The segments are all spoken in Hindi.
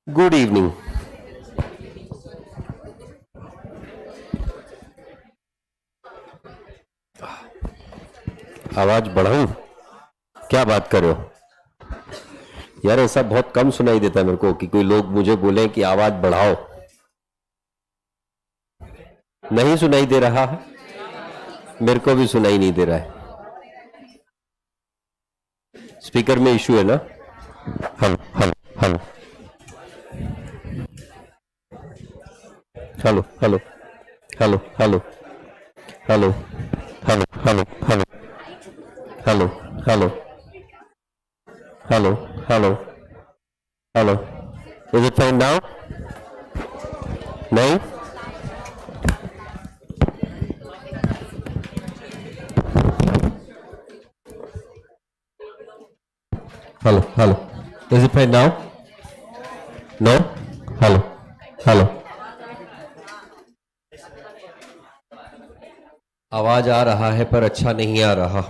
Good evening. आवाज बढ़ाऊं? क्या बात कर रहे हो यार? ऐसा बहुत कम सुनाई देता है मेरे को कि कोई लोग मुझे बोले कि आवाज बढ़ाओ। नहीं सुनाई दे रहा है? मेरे को भी सुनाई नहीं दे रहा है। स्पीकर में इशू है ना? Hello hello hello hello hello hello hello hello hello hello hello hello hello hello hello hello. Is it fine now? नहीं? Hello hello. Is it fine now? No? Hello hello. आवाज आ रहा है पर अच्छा नहीं आ रहा।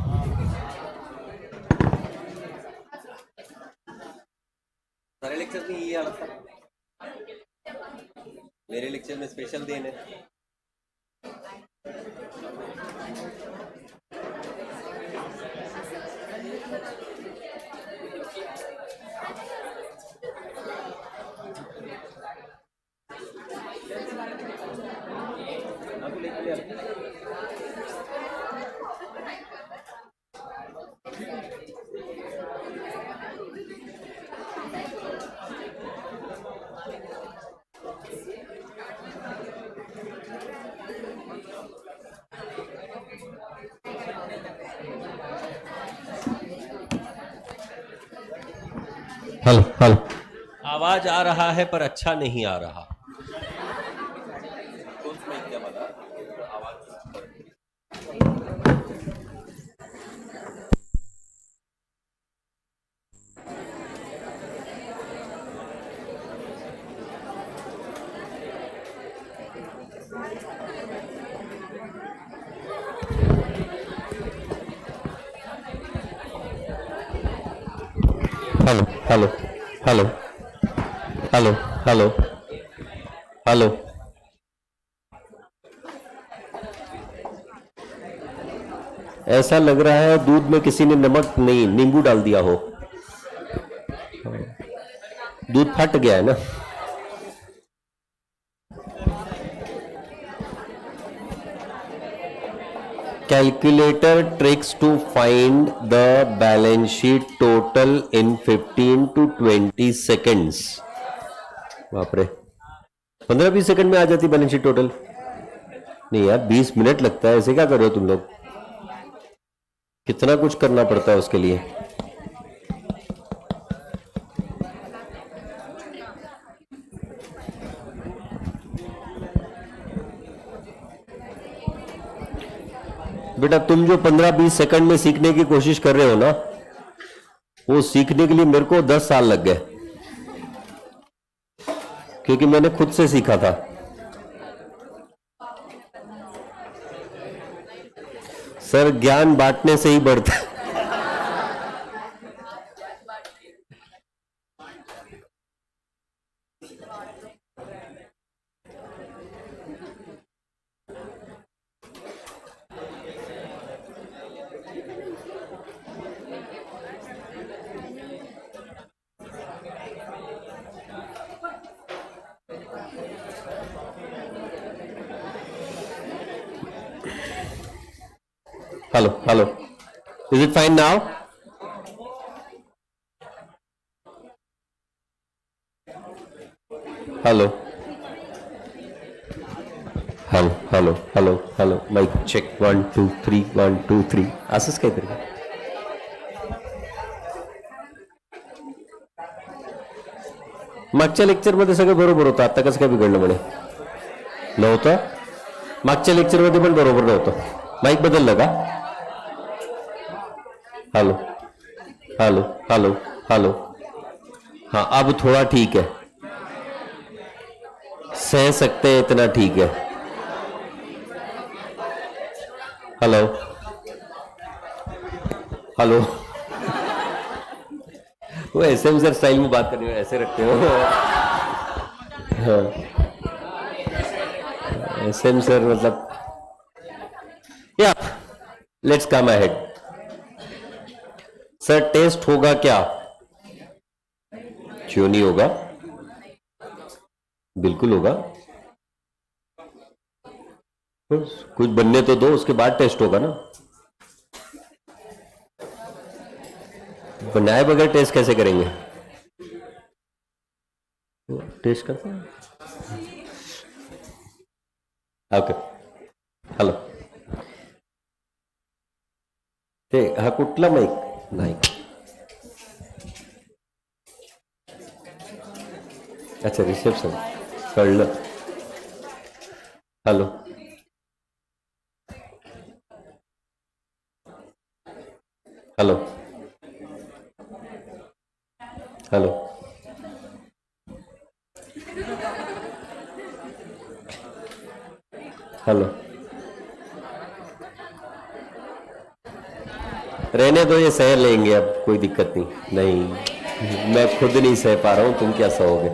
सारे लेक्चर में ये हालत था। मेरे लेक्चर में स्पेशल देन है। Hello hello. आवाज आ रहा है पर अच्छा नहीं आ रहा। Hello hello hello hello hello hello. ऐसा लग रहा है दूध में किसी ने नमक नहीं, नींबू डाल दिया हो। दूध फट गया है ना? Calculator tricks to find the balance sheet total in 15 to 20 seconds. बाप रे, 15-20 सेकंड में आ जाती बैलेंस शीट टोटल? नहीं यार, 20 मिनट लगता है। ऐसे क्या कर रहे हो तुम लोग? कितना कुछ करना पड़ता है उसके लिए। बेटा तुम जो 15-20 सेकंड में सीखने की कोशिश कर रहे हो ना, वो सीखने के लिए मेरे को 10 साल लग गए, क्योंकि मैंने खुद से सीखा था। सर ज्ञान बांटने से ही बढ़ता है। Hello hello. Is it fine now? Hello hello hello hello hello. Mic check 1 2 3 1 2 3। असंच काहीतरी. मागच्या लेक्चर मध्ये सगळं बरोबर होतं, आता कसं काय बिघडलं म्हणे? नव्हतं? मागच्या लेक्चर मध्ये पण बरोबर नव्हतं. माइक बदललं का? Hello hello hello hello. हाँ अब थोड़ा ठीक है, सह सकते हैं इतना ठीक है। Hello hello. वो एसएम सर स्टाइल में बात करनी है, ऐसे रखते हो? हाँ, SM सर मतलब या let's come ahead. Sir test होगा क्या? क्यों नहीं होगा? बिल्कुल होगा। कुछ बनने तो दो, उसके बाद टेस्ट होगा ना। बनाए बगैर टेस्ट कैसे करेंगे? टेस्ट करते हैं। ओके, हॅलो ते हा कुठला माईक नाही? अच्छा रिसेप्शन, कळलं. हॅलो हॅलो हॅलो हेलो, रहने दो, ये सह लेंगे, अब कोई दिक्कत नहीं। नहीं, मैं खुद नहीं सह पा रहा हूं, तुम क्या सहोगे?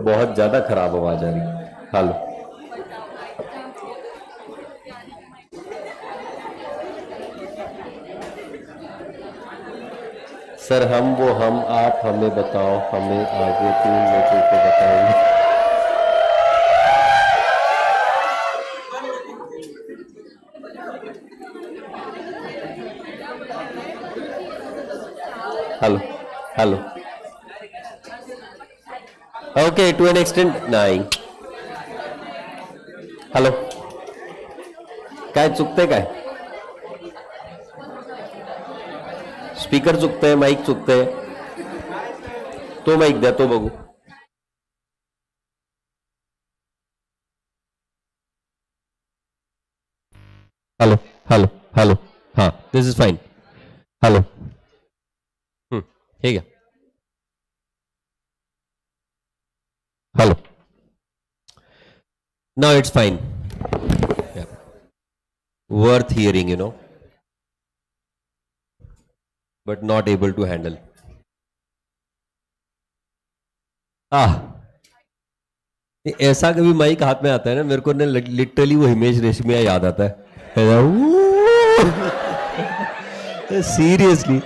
बहुत ज्यादा खराब आवाज आ रही। हेलो सर, हम आप हमें बताओ, हमें आगे 3 लोगों को बताएंगे। Hello hello okay, to an extent नाही. हॅलो, काय चुकतंय काय? स्पीकर चुकतंय, माईक चुकतंय? तो माईक द्या, तो बघू. हेलो हेलो हेलो, हाँ दिस इज फाइन. हेलो, ठीक है. Hello, now it's fine. Worth hearing, you know, but not able to handle. ऐसा कभी माइक हाथ में आता है ना, मेरे को ना लिटरली वो हिमेश रेशमिया याद आता है. सीरियसली.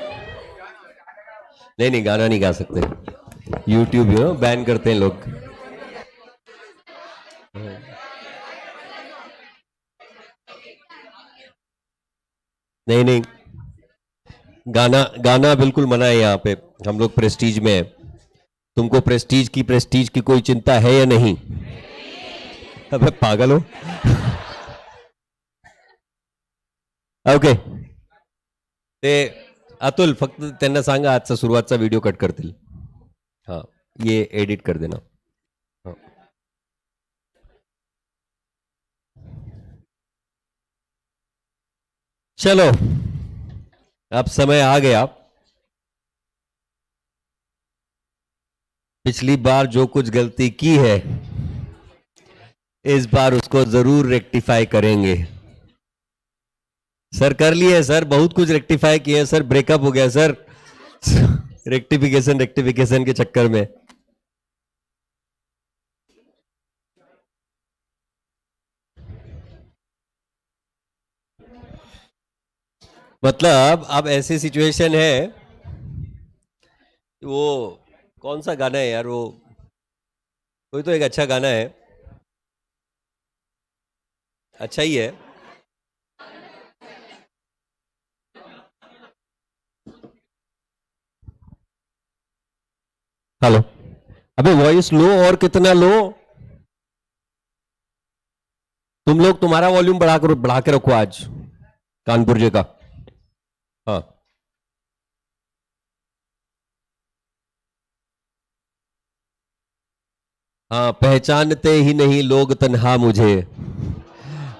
नहीं नहीं, गाना नहीं गा सकते, यूट्यूब यू नो बैन करते हैं लोग. नहीं नहीं, गाना गाना बिल्कुल मना है यहाँ पे. हम लोग प्रेस्टीज में है. तुमको प्रेस्टीज की कोई चिंता है या नहीं? अबे पागल हो. ओके, ते अतुल फक्त त्यांना सांगा आजचा सुरुवातचा व्हिडिओ कट करतील. हाँ, ये एडिट कर देना. हाँ. चलो, अब समय आ गया. पिछली बार जो कुछ गलती की है, इस बार उसको जरूर रेक्टिफाई करेंगे. सर कर लिए सर, बहुत कुछ रेक्टिफाई किए सर. ब्रेकअप हो गया सर, रेक्टिफिकेशन के चक्कर में. मतलब अब ऐसी सिचुएशन है. वो कौन सा गाना है यार, वो कोई तो एक अच्छा गाना है, अच्छा ही है. हेलो, अबे वॉइस लो, और कितना लो तुम लोग? तुम्हारा वॉल्यूम बढ़ा के रखो आज, कानपुर जी का. हाँ, हाँ, पहचानते ही नहीं लोग तन्हा मुझे,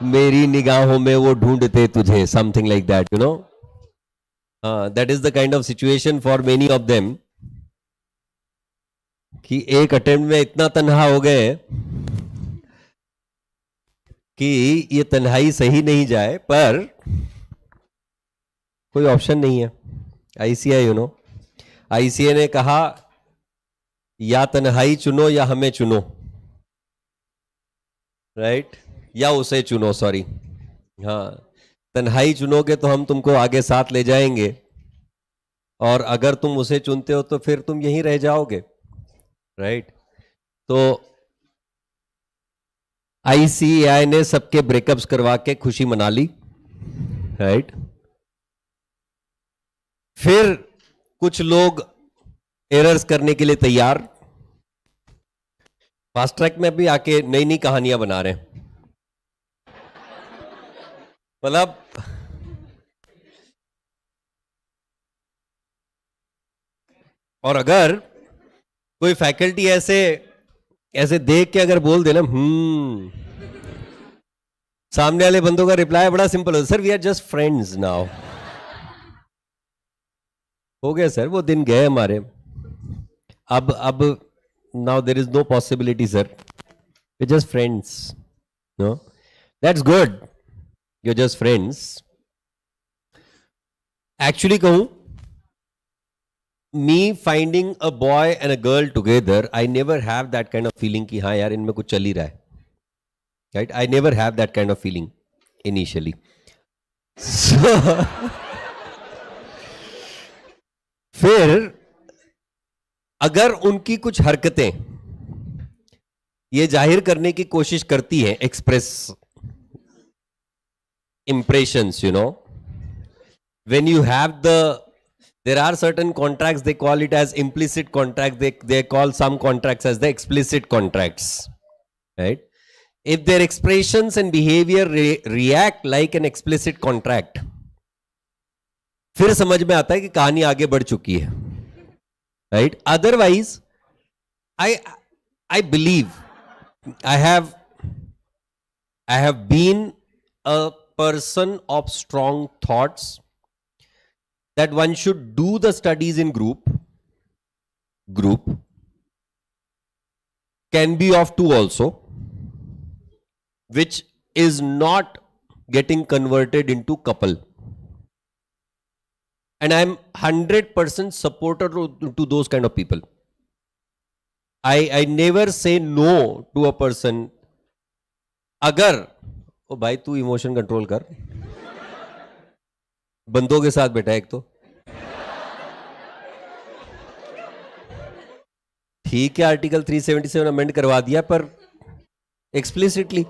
मेरी निगाहों में वो ढूंढते तुझे, something like that, you know. हाँ, that is the kind of situation for many of them, कि एक अटेम्प्ट में इतना तन्हा हो गए कि ये तन्हाई सही नहीं जाए, पर कोई ऑप्शन नहीं है. आईसीआई, यू नो, आईसीए ने कहा या तन्हाई चुनो या हमें चुनो, राइट, या उसे चुनो, सॉरी। हाँ, तन्हाई चुनोगे तो हम तुमको आगे साथ ले जाएंगे, और अगर तुम उसे चुनते हो तो फिर तुम यहीं रह जाओगे, राइट। तो आईसीएआई ने सबके ब्रेकअप्स करवा के खुशी मना ली, राइट। फिर कुछ लोग एरर्स करने के लिए तैयार, फास्ट ट्रैक में भी आके नई नई कहानियां बना रहे हैं। मतलब और अगर कोई फैकल्टी ऐसे ऐसे देख के अगर बोल देना सामने वाले बंदों का रिप्लाई बड़ा सिंपल हो, sir we are just friends now. हो गया सर, वो दिन गए हमारे। अब now there is no possibility sir, we just friends. No, that's good, you just friends. Actually कहूं, me finding a boy and a girl together, I never have that kind of feeling कि हाँ यार इनमें कुछ चल ही रहा है, right. I never have that kind of feeling initially. फिर अगर उनकी कुछ हरकतें ये जाहिर करने की कोशिश करती हैं, express impressions, you know, when you have there are certain contracts, they call it as implicit contracts, they call some contracts as the explicit contracts, right? If their expressions and behavior react like an explicit contract, फिर समझ में आता है कि कहानी आगे बढ़ चुकी है, right? Otherwise I believe I have been a person of strong thoughts that one should do the studies in group can be of two also, which is not getting converted into couple, and I am 100% supporter to those kind of people. I never say no to a person. अगर ओ भाई तू इमोशन कंट्रोल कर, बंदों के साथ बैठा एक तो ठीक है, आर्टिकल 377 अमेंड करवा दिया, पर एक्सप्लिसिटली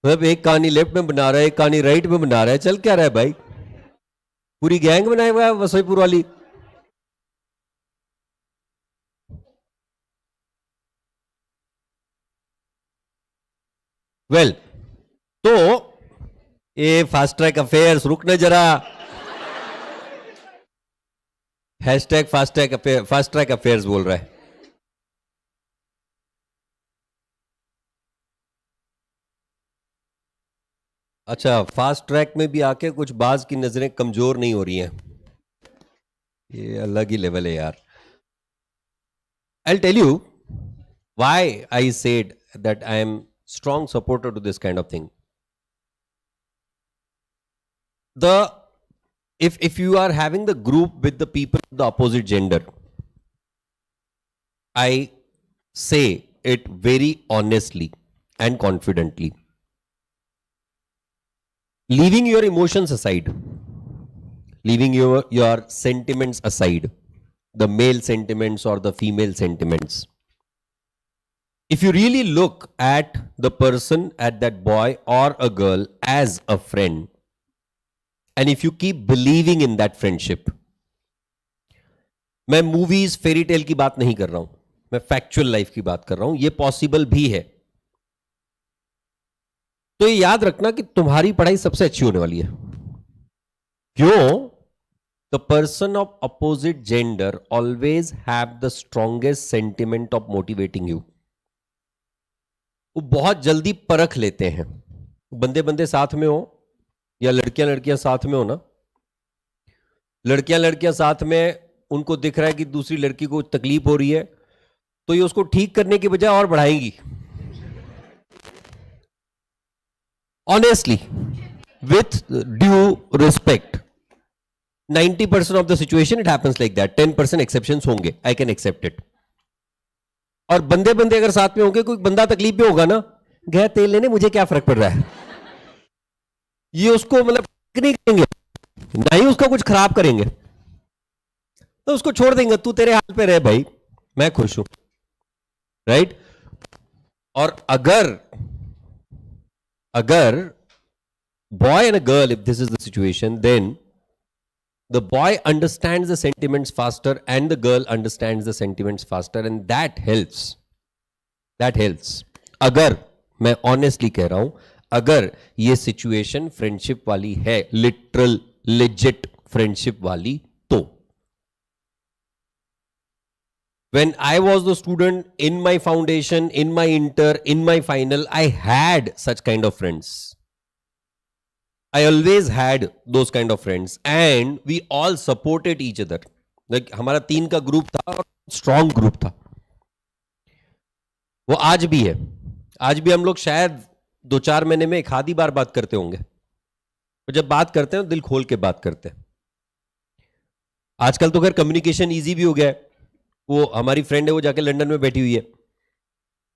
मतलब एक कहानी लेफ्ट में बना रहा है, एक कहानी राइट में बना रहा है, चल क्या रहा है भाई? पूरी गैंग बनाया हुआ है वसईपुर वाली। वेल, तो ये फास्ट ट्रैक अफेयर्स, रुकने जरा, हैशटैग फास्ट ट्रैक अफेयर्स बोल रहा है। अच्छा, फास्ट ट्रैक में भी आके कुछ बाज की नजरें कमजोर नहीं हो रही हैं, ये अलग ही लेवल है यार। I'll tell you why I said that I am strong supporter to this kind of thing. If you are having the group with the people of the opposite gender, I say it very honestly and confidently. Leaving your emotions aside, leaving your sentiments aside, the male sentiments or the female sentiments, if you really look at the person, at that boy or a girl as a friend, and if you keep believing in that friendship, मैं मूवीज फेरी टेल की बात नहीं कर रहा हूं, मैं फैक्चुअल लाइफ की बात कर रहा हूं, ये पॉसिबल भी है। तो ये याद रखना कि तुम्हारी पढ़ाई सबसे अच्छी होने वाली है। क्यों? The person of opposite gender always have the strongest sentiment of motivating you. वो बहुत जल्दी परख लेते हैं, बंदे बंदे साथ में हो या लड़कियां लड़कियां साथ में हो ना, लड़कियां साथ में, उनको दिख रहा है कि दूसरी लड़की को तकलीफ हो रही है, तो ये उसको ठीक करने की बजाय और बढ़ाएंगी। Honestly, with due respect, 90% of the situation it happens like that, 10% exceptions होंगे, आई कैन एक्सेप्ट इट। और बंदे बंदे अगर साथ में होंगे, कोई बंदा तकलीफ में होगा ना, गया तेल लेने, मुझे क्या फर्क पड़ रहा है, ये उसको मतलब नहीं करेंगे, ना ही उसका कुछ खराब करेंगे, तो उसको छोड़ देंगे, तू तेरे हाल पे रहे भाई, मैं खुश हूं, राइट। और अगर boy and a girl, if this is the situation, then the boy understands the sentiments faster and the girl understands the sentiments faster, and that helps। अगर मैं ऑनेस्टली कह रहा हूं, अगर ये सिचुएशन फ्रेंडशिप वाली है, लिटरल लेजिट फ्रेंडशिप वाली, तो when I was the student in my foundation, in my inter, in my final, I had such kind of friends. I always had those kind of friends and we all supported each other. Like हमारा 3 का ग्रुप था और स्ट्रॉन्ग ग्रुप था, वो आज भी है। आज भी हम लोग शायद 2-4 महीने में एक आधी बार बात करते होंगे, तो जब बात करते हैं दिल खोल के बात करते हैं। आजकल तो खैर कम्युनिकेशन इजी भी हो गया है। वो हमारी फ्रेंड है, वो जाके लंदन में बैठी हुई है,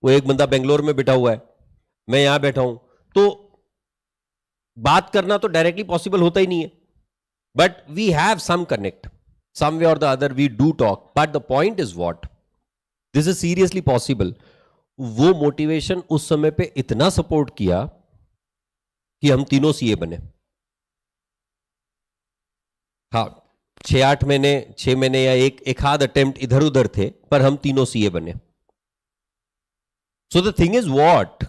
वो एक बंदा बेंगलोर में बैठा हुआ है, मैं यहां बैठा हूं, तो बात करना तो डायरेक्टली पॉसिबल होता ही नहीं है, but we have some connect, some way or the other we do talk. But the point is what, this is seriously possible. वो मोटिवेशन उस समय पे इतना सपोर्ट किया कि हम तीनों सीए बने। हाँ, 6 महीने या एक आध अटेम्प्ट इधर उधर थे, पर हम तीनों सीए बने। So the thing is what,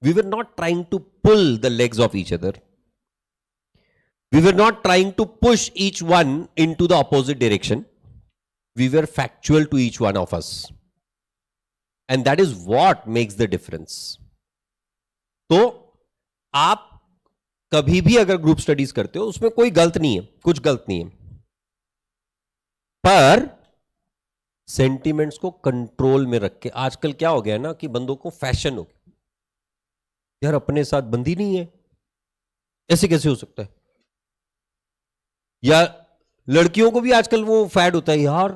we were not trying to pull the legs of each other, we were not trying to push each one into the opposite direction, we were factual to each one of us, and that is what makes the difference। तो आप कभी भी अगर ग्रुप स्टडीज करते हो, उसमें कोई गलत नहीं है, कुछ गलत नहीं है, पर सेंटिमेंट्स को कंट्रोल में रख के। आजकल क्या हो गया ना कि बंदों को फैशन हो गया, यार अपने साथ बंदी नहीं है, ऐसे कैसे हो सकता है। या लड़कियों को भी आजकल वो फैड होता है, यार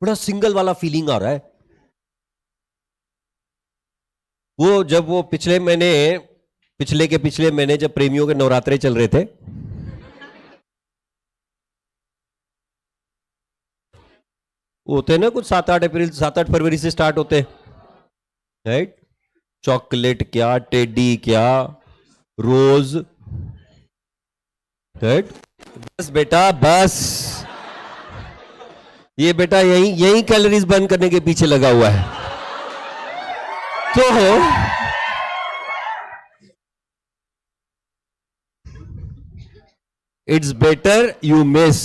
बड़ा सिंगल वाला फीलिंग आ रहा है। वो जब वो पिछले महीने जब प्रेमियों के नवरात्रे चल रहे थे, होते ना कुछ 7-8 फरवरी से स्टार्ट होते, राइट। चॉकलेट क्या, टेडी क्या, रोज, राइट। बस बेटा बस, ये बेटा यही कैलोरीज बर्न करने के पीछे लगा हुआ है। तो it's better you miss,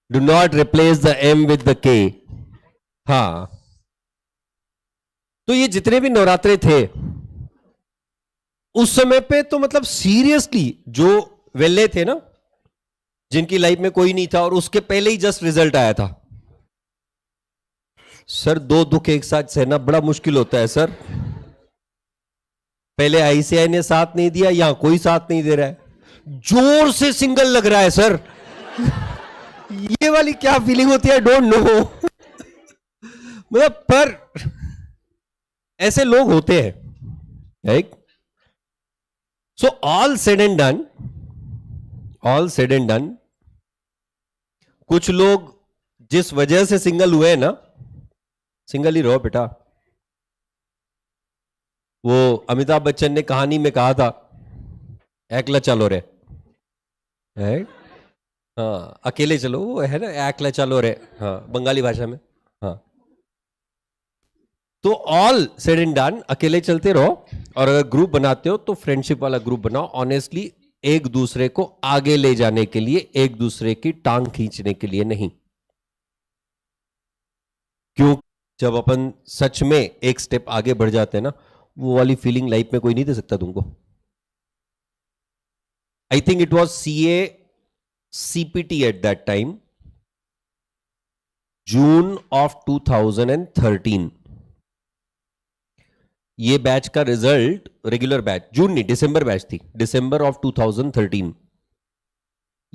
do not replace the M with the K. हाँ, तो ये जितने भी नवरात्रे थे उस समय पे, तो मतलब सीरियसली जो वेले थे ना, जिनकी लाइफ में कोई नहीं था और उसके पहले ही जस्ट रिजल्ट आया था, सर 2 दुख एक साथ सहना बड़ा मुश्किल होता है सर। पहले आईसीआई ने साथ नहीं दिया, यहां कोई साथ नहीं दे रहा है, जोर से सिंगल लग रहा है सर। ये वाली क्या फीलिंग होती है, डोंट नो। मतलब पर ऐसे लोग होते हैं, right. So all said and done, कुछ लोग जिस वजह से सिंगल हुए हैं ना, सिंगल ही रहो बेटा। वो अमिताभ बच्चन ने कहानी में कहा था, एकला चलो रे, राइट। हाँ, अकेले चलो, वो है ना, एकला चलो रे, हाँ बंगाली भाषा में। हाँ, तो ऑल सेड एंड डन, अकेले चलते रहो, और अगर ग्रुप बनाते हो तो फ्रेंडशिप वाला ग्रुप बनाओ, ऑनेस्टली एक दूसरे को आगे ले जाने के लिए, एक दूसरे की टांग खींचने के लिए नहीं। क्यों, जब अपन सच में एक स्टेप आगे बढ़ जाते हैं ना, वो वाली फीलिंग लाइफ में कोई नहीं दे सकता तुमको। I think it was CPT at that time, June of 2013। ये बैच का रिजल्ट, रेगुलर बैच, जून नहीं दिसंबर बैच थी, दिसंबर ऑफ 2013।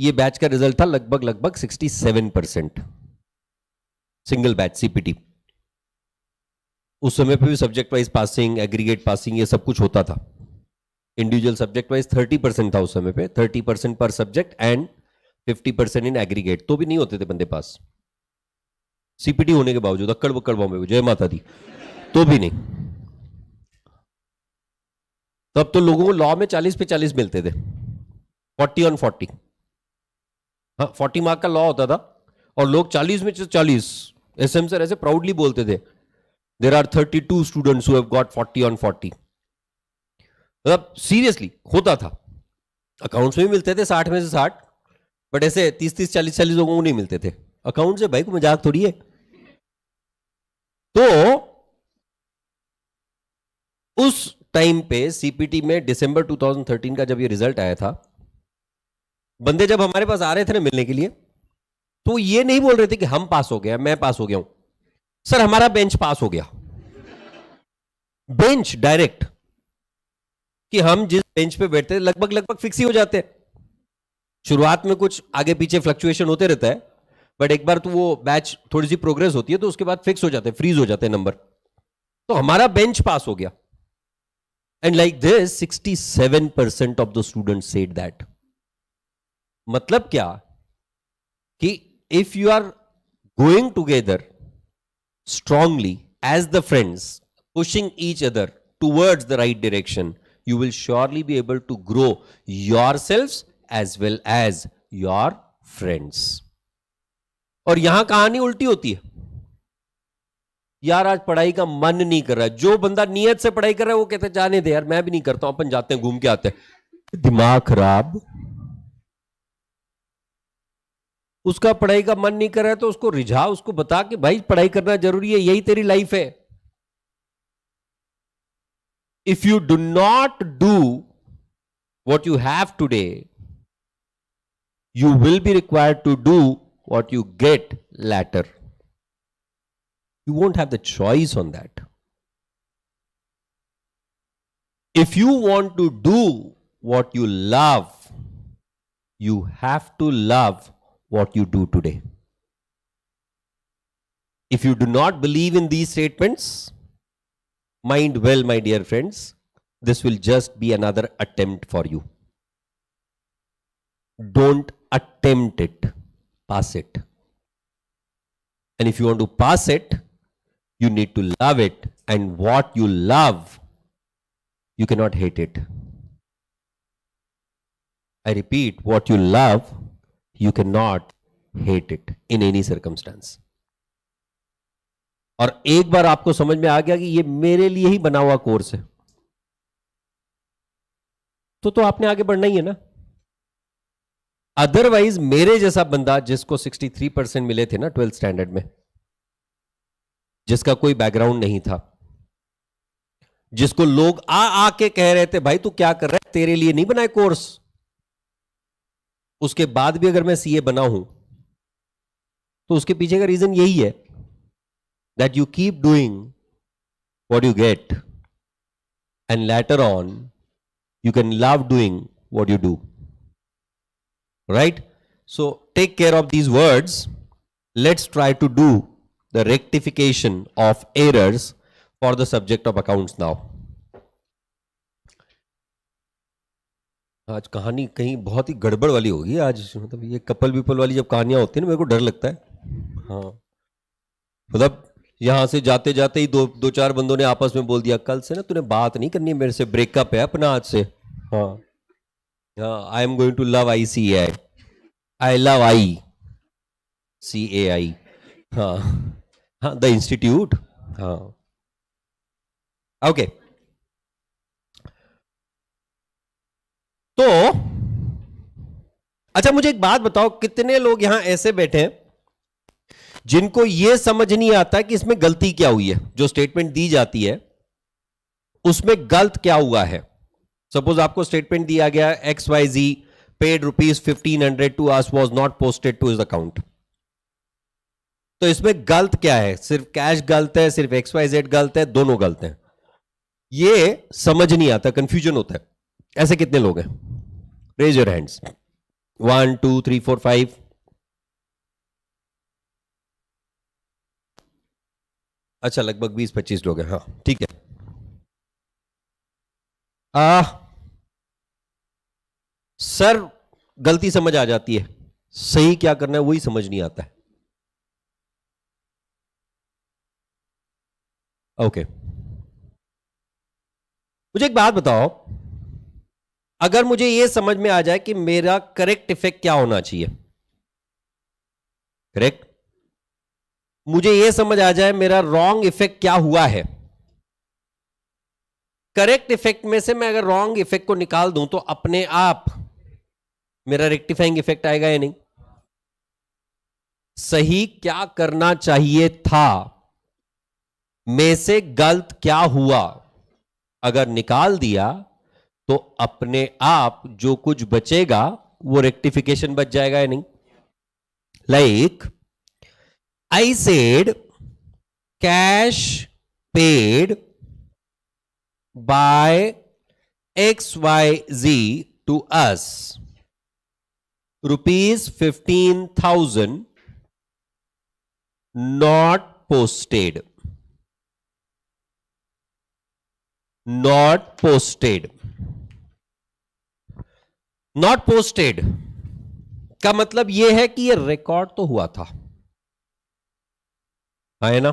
ये बैच का रिजल्ट था लगभग 67%, सिंगल बैच सीपीटी। उस समय पे भी subject wise passing, aggregate passing, ये सब कुछ होता था। इंडिविजुअल सब्जेक्ट वाइज 30% था उस समय पे, 30% पर सब्जेक्ट एंड 50% इन एग्रीगेट, तो भी नहीं होते थे बंदे पास सीपीटी होने के बावजूद, अक्कड़ बक्कड़ बॉम्बे, जय माता दी, तो भी नहीं। तब तो लोगों को लॉ में 40 पे 40 मिलते थे, 40 on 40। हाँ, 40 मार्क का लॉ होता था और लोग 40 में 40। एसएम सर ऐसे प्राउडली बोलते थे, there are 32 students who have got 40 on 40। मतलब सीरियसली होता था। अकाउंट्स में भी मिलते थे 60 में से 60, बट ऐसे 30-30, 40-40 लोगों को नहीं मिलते थे। अकाउंट से भाई को मजाक थोड़ी है। तो उस टाइम पे सीपीटी में दिसंबर 2013 का जब ये रिजल्ट आया था, बंदे जब हमारे पास आ रहे थे ना मिलने के लिए, तो ये नहीं बोल रहे थे कि हम पास हो गया, मैं पास हो गया हूं, सर हमारा बेंच पास हो गया। बेंच डायरेक्ट, कि हम जिस बेंच पे बैठते लगभग फिक्स ही हो जाते हैं। शुरुआत में कुछ आगे पीछे फ्लक्चुएशन होते रहता है, बट एक बार तो वो बैच थोड़ी सी प्रोग्रेस होती है तो उसके बाद फिक्स हो जाते हैं, फ्रीज हो जाते हैं नंबर। तो हमारा बेंच पास हो गया। And like this 67% of the student said that. मतलब क्या कि if you are going together strongly as the friends, pushing each other towards the right direction, you will surely be able to grow yourselves as well as your friends. और यहां कहानी उल्टी होती है, यार आज पढ़ाई का मन नहीं कर रहा है, जो बंदा नियत से पढ़ाई कर रहा है वो कहता है जाने दे यार, मैं भी नहीं करता हूं, अपन जाते हैं घूम के आते हैं। दिमाग खराब। उसका पढ़ाई का मन नहीं कर रहा है तो उसको रिझा, उसको बता कि भाई पढ़ाई करना जरूरी है, यही तेरी लाइफ है। If you do not do what you have today, you will be required to do what you get later. You won't have the choice on that. If you want to do what you love, you have to love what you do today. If you do not believe in these statements, mind well, my dear friends, this will just be another attempt for you. Don't attempt it, pass it. And if you want to pass it, you need to love it. And what you love, you cannot hate it. I repeat, what you love, you cannot hate it in any circumstance. और एक बार आपको समझ में आ गया कि ये मेरे लिए ही बना हुआ कोर्स है, तो आपने आगे बढ़ना ही है ना। अदरवाइज मेरे जैसा बंदा जिसको 63% मिले थे ना 12th स्टैंडर्ड में, जिसका कोई बैकग्राउंड नहीं था, जिसको लोग आके कह रहे थे भाई तू क्या कर रहा है, तेरे लिए नहीं बनाए कोर्स, उसके बाद भी अगर मैं सीए बना हूं तो उसके पीछे का रीजन यही है, that you keep doing what you get and later on you can love doing what you do, right? So take care of these words. Let's try to do the rectification of errors for the subject of accounts now. आज कहानी कहीं बहुत ही गड़बड़ वाली होगी आज, मतलब ये कपल विपल वाली जब कहानियां होती है ना, मेरे को डर लगता है। हाँ, मतलब यहां से जाते जाते ही दो चार बंदों ने आपस में बोल दिया कल से ना तूने बात नहीं करनी मेरे से, ब्रेकअप है अपना आज से। हाँ हाँ, I am going to love ICAI, I love ICAI, हाँ हाँ, द इंस्टीट्यूट। हाँ ओके, तो अच्छा मुझे एक बात बताओ, कितने लोग यहां ऐसे बैठे हैं जिनको यह समझ नहीं आता कि इसमें गलती क्या हुई है, जो स्टेटमेंट दी जाती है उसमें गलत क्या हुआ है। सपोज आपको स्टेटमेंट दिया गया XYZ paid ₹1500 to us was not posted to his account, तो इसमें गलत क्या है? सिर्फ कैश गलत है, सिर्फ XYZ गलत है, दोनों गलत है? ये समझ नहीं आता, कंफ्यूजन होता है। ऐसे कितने लोग हैं? Raise your hands. 1 2 3 4 5। अच्छा, लगभग 20-25 लोग हैं। हाँ ठीक है। सर, गलती समझ आ जाती है, सही क्या करना है वही समझ नहीं आता है। ओके, मुझे एक बात बताओ, अगर मुझे यह समझ में आ जाए कि मेरा करेक्ट इफेक्ट क्या होना चाहिए, करेक्ट, मुझे यह समझ आ जाए मेरा रॉन्ग इफेक्ट क्या हुआ है, करेक्ट इफेक्ट में से मैं अगर रॉन्ग इफेक्ट को निकाल दूं तो अपने आप मेरा रेक्टिफाइंग इफेक्ट आएगा या नहीं? सही क्या करना चाहिए था में से गलत क्या हुआ, अगर निकाल दिया तो अपने आप जो कुछ बचेगा वो रेक्टिफिकेशन बच जाएगा या नहीं? Like I said cash paid by XYZ to us ₹15,000 not posted, not posted, not posted का मतलब यह है कि यह रिकॉर्ड तो हुआ था, है ना?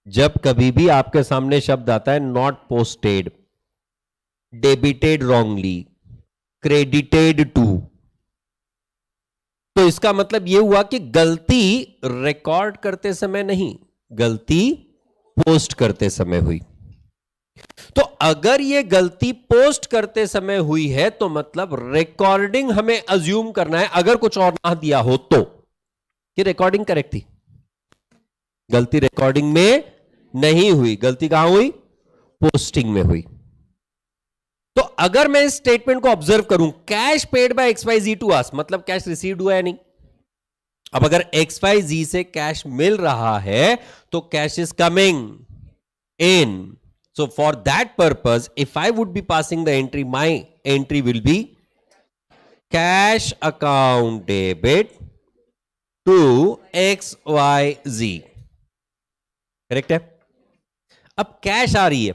जब कभी भी आपके सामने शब्द आता है not posted, debited wrongly, credited to, तो इसका मतलब यह हुआ कि गलती रिकॉर्ड करते समय नहीं, गलती पोस्ट करते समय हुई। तो अगर यह गलती पोस्ट करते समय हुई है तो मतलब रिकॉर्डिंग हमें अज्यूम करना है, अगर कुछ और ना दिया हो तो, कि रिकॉर्डिंग करेक्ट थी। गलती रिकॉर्डिंग में नहीं हुई, गलती कहां हुई? पोस्टिंग में हुई। तो अगर मैं इस स्टेटमेंट को ऑब्जर्व करूं, cash paid by XYZ to us, मतलब कैश रिसीव्ड हुआ है नहीं। अब अगर XYZ से कैश मिल रहा है तो cash is coming in, so for that purpose if I would be passing the entry, my entry will be cash account debit to XYZ, correct है? अब कैश आ रही है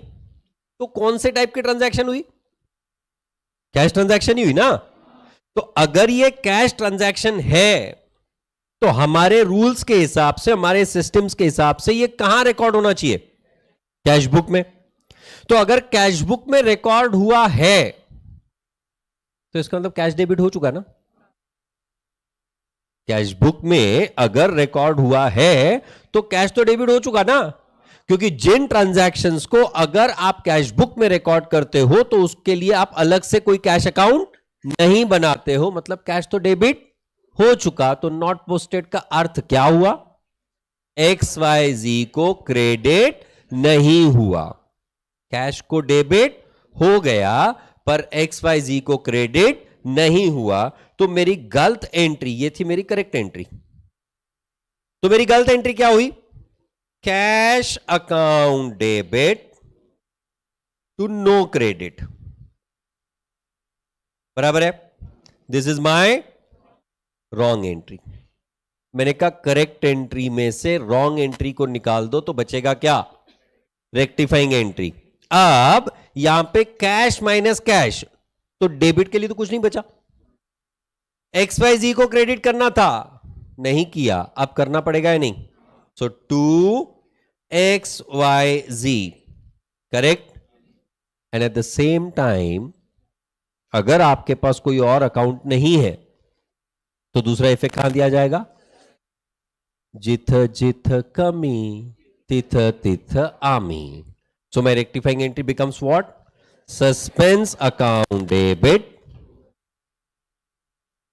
तो कौन से टाइप की ट्रांजैक्शन हुई? कैश ट्रांजैक्शन ही हुई ना। तो अगर ये कैश ट्रांजैक्शन है तो हमारे रूल्स के हिसाब से, हमारे सिस्टम्स के हिसाब से ये कहां रिकॉर्ड होना चाहिए? कैश बुक में। तो अगर कैश बुक में रिकॉर्ड हुआ है तो इसका मतलब कैश डेबिट हो चुका ना। कैश बुक में अगर रिकॉर्ड हुआ है तो कैश तो डेबिट हो चुका ना, क्योंकि जिन ट्रांजैक्शंस को अगर आप कैश बुक में रिकॉर्ड करते हो तो उसके लिए आप अलग से कोई कैश अकाउंट नहीं बनाते हो, मतलब कैश तो डेबिट हो चुका। तो नॉट पोस्टेड का अर्थ क्या हुआ? XYZ को क्रेडिट नहीं हुआ, कैश को डेबिट हो गया पर XYZ को क्रेडिट नहीं हुआ। तो मेरी गलत एंट्री, ये थी मेरी करेक्ट एंट्री। तो मेरी गलत एंट्री क्या हुई? Cash account debit to no credit, बराबर है? This is my wrong entry. मैंने कहा करेक्ट एंट्री में से रॉन्ग एंट्री को निकाल दो तो बचेगा क्या? Rectifying entry. अब यहां पे कैश माइनस कैश, तो डेबिट के लिए तो कुछ नहीं बचा। XYZ को क्रेडिट करना था, नहीं किया, अब करना पड़ेगा या नहीं? So to XYZ, correct. And at the same time अगर आपके पास कोई और अकाउंट नहीं है तो दूसरा इफेक्ट कहां दिया जाएगा? जिथ जिथ कमी तिथ तिथ आमी। So my rectifying entry becomes what? Suspense account debit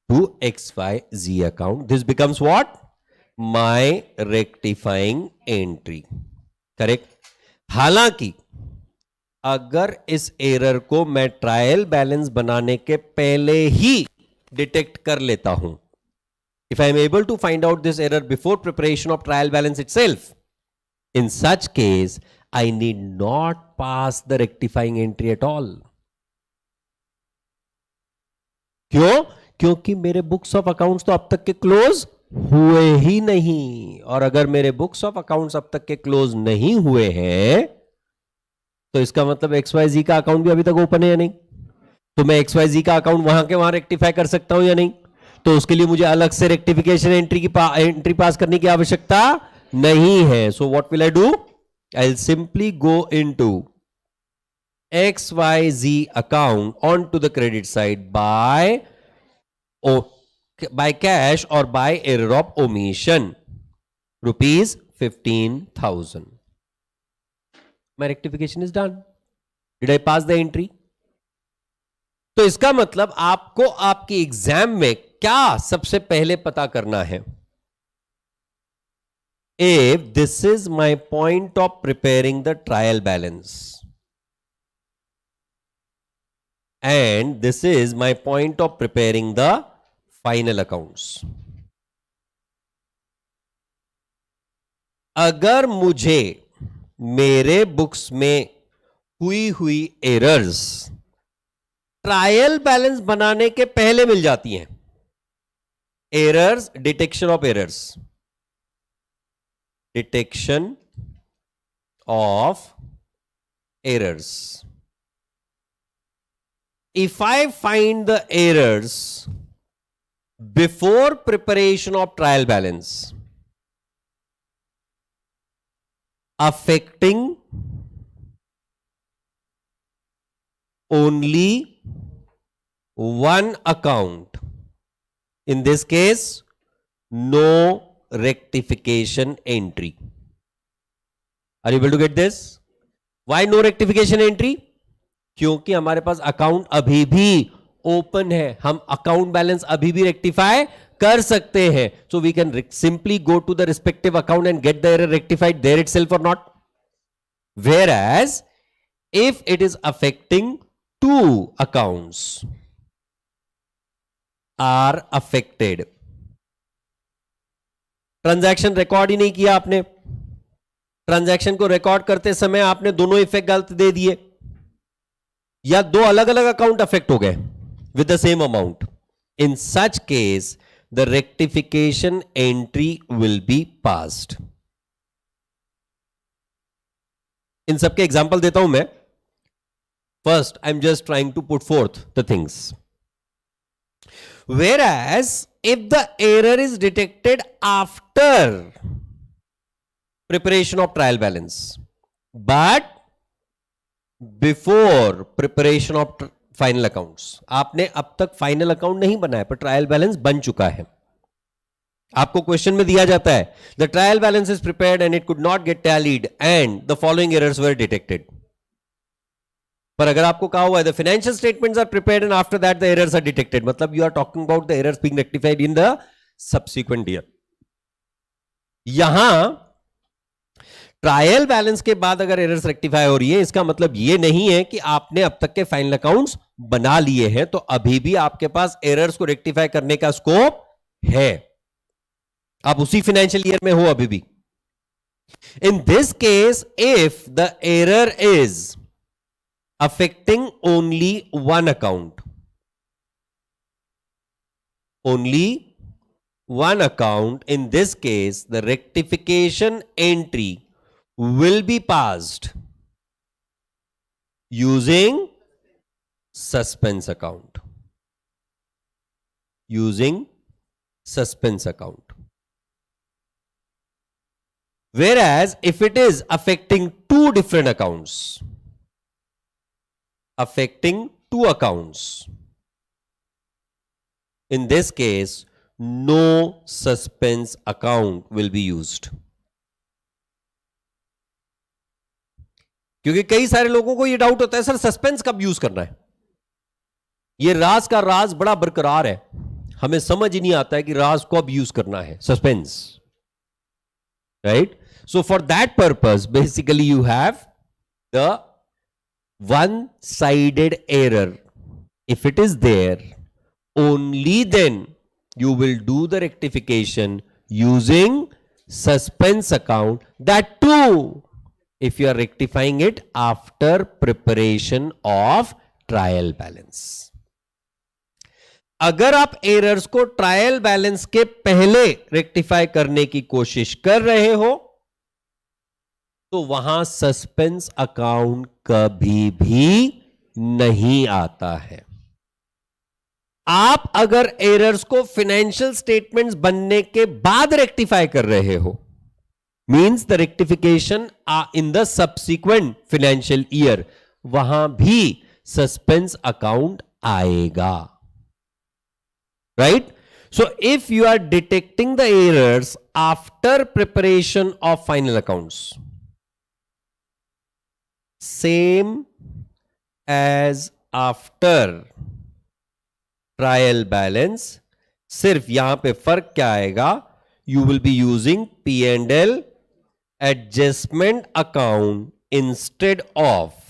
to XYZ account. This becomes what? My rectifying entry. Correct? हालांकि अगर इस एरर को मैं ट्रायल बैलेंस बनाने के पहले ही डिटेक्ट कर लेता हूं, if I am able to find out this error before preparation of trial balance itself, in such case I need not pass the rectifying entry at all. क्यों? क्योंकि मेरे बुक्स ऑफ अकाउंट्स तो अब तक के क्लोज हुए ही नहीं, और अगर मेरे बुक्स ऑफ अकाउंट्स अब तक के क्लोज नहीं हुए हैं तो इसका मतलब XYZ का अकाउंट भी अभी तक ओपन है या नहीं? तो मैं XYZ का अकाउंट वहां के वहां रेक्टिफाई कर सकता हूं या नहीं? तो उसके लिए मुझे अलग से रेक्टिफिकेशन एंट्री पास करने की आवश्यकता नहीं है. So what will I do? I will simply go into XYZ account onto the credit side by cash or by error of omission, rupees 15,000. My rectification is done. Did I pass the entry? तो इसका मतलब आपको आपके एग्जाम में क्या सबसे पहले पता करना है? If this is my point of preparing the trial balance, and this is my point of preparing the final accounts. अगर मुझे मेरे बुक्स में हुई एरर्स ट्रायल बैलेंस बनाने के पहले मिल जाती हैं, errors, detection of errors, detection of errors. If I find the errors before preparation of trial balance affecting only one account, in this case no rectification entry. Are you able to get this? Why no rectification entry? क्योंकि हमारे पास अकाउंट अभी भी ओपन है, हम अकाउंट बैलेंस अभी भी रेक्टिफाई कर सकते हैं. So we can simply go to the respective account and get the error rectified there itself or not. Whereas if it is affecting two accounts are affected, transaction record ही नहीं किया आपने, ट्रांजैक्शन को रिकॉर्ड करते समय आपने दोनों इफेक्ट गलत दे दिए, या दो अलग अलग अकाउंट अफेक्ट हो गए with the same amount. In such case the rectification entry will be passed. इन सबके एग्जांपल देता हूं मैं. First I am just trying to put forth the things. Whereas if the error is detected after preparation of trial balance but before preparation of final accounts, आपने अब तक फाइनल अकाउंट नहीं बनाया पर ट्रायल बैलेंस बन चुका है. आपको क्वेश्चन में दिया जाता है the trial balance is prepared and it could not get tallied and the following errors were detected. पर अगर आपको कहा हुआ है the financial statements are prepared and after that the errors are detected, मतलब you are talking about the errors being rectified in the subsequent year. यहां ट्रायल बैलेंस के बाद अगर एरर्स रेक्टिफाई हो रही है, इसका मतलब यह नहीं है कि आपने अब तक के फाइनल अकाउंट्स बना लिए हैं, तो अभी भी आपके पास एरर्स को रेक्टिफाई करने का स्कोप है, आप उसी फाइनेंशियल ईयर में हो अभी भी. In this case if the error is affecting only one account, only one account, in this case the rectification entry will be passed using suspense account, using suspense account. Whereas if it is affecting two different accounts, affecting two accounts, in this case no suspense account will be used. क्योंकि कई सारे लोगों को यह डाउट होता है सर सस्पेंस कब यूज करना है, ये राज का राज बड़ा बरकरार है, हमें समझ ही नहीं आता है कि राज कब यूज करना है, suspense, right. So for that purpose basically you have the one sided error. If it is there only then you will do the rectification using suspense account, that too if you are rectifying it after preparation of trial balance. अगर आप एरर्स को ट्रायल बैलेंस के पहले रेक्टिफाई करने की कोशिश कर रहे हो तो वहां सस्पेंस अकाउंट कभी भी नहीं आता है। आप अगर एरर्स को फाइनेंशियल स्टेटमेंट्स बनने के बाद रेक्टिफाई कर रहे हो, means the rectification in the subsequent financial year, वहां भी सस्पेंस अकाउंट आएगा, right? So if you are detecting the errors after preparation of final accounts, same as after trial balance, सिर्फ यहां पे फर्क क्या आएगा? You will be using P&L adjustment account instead of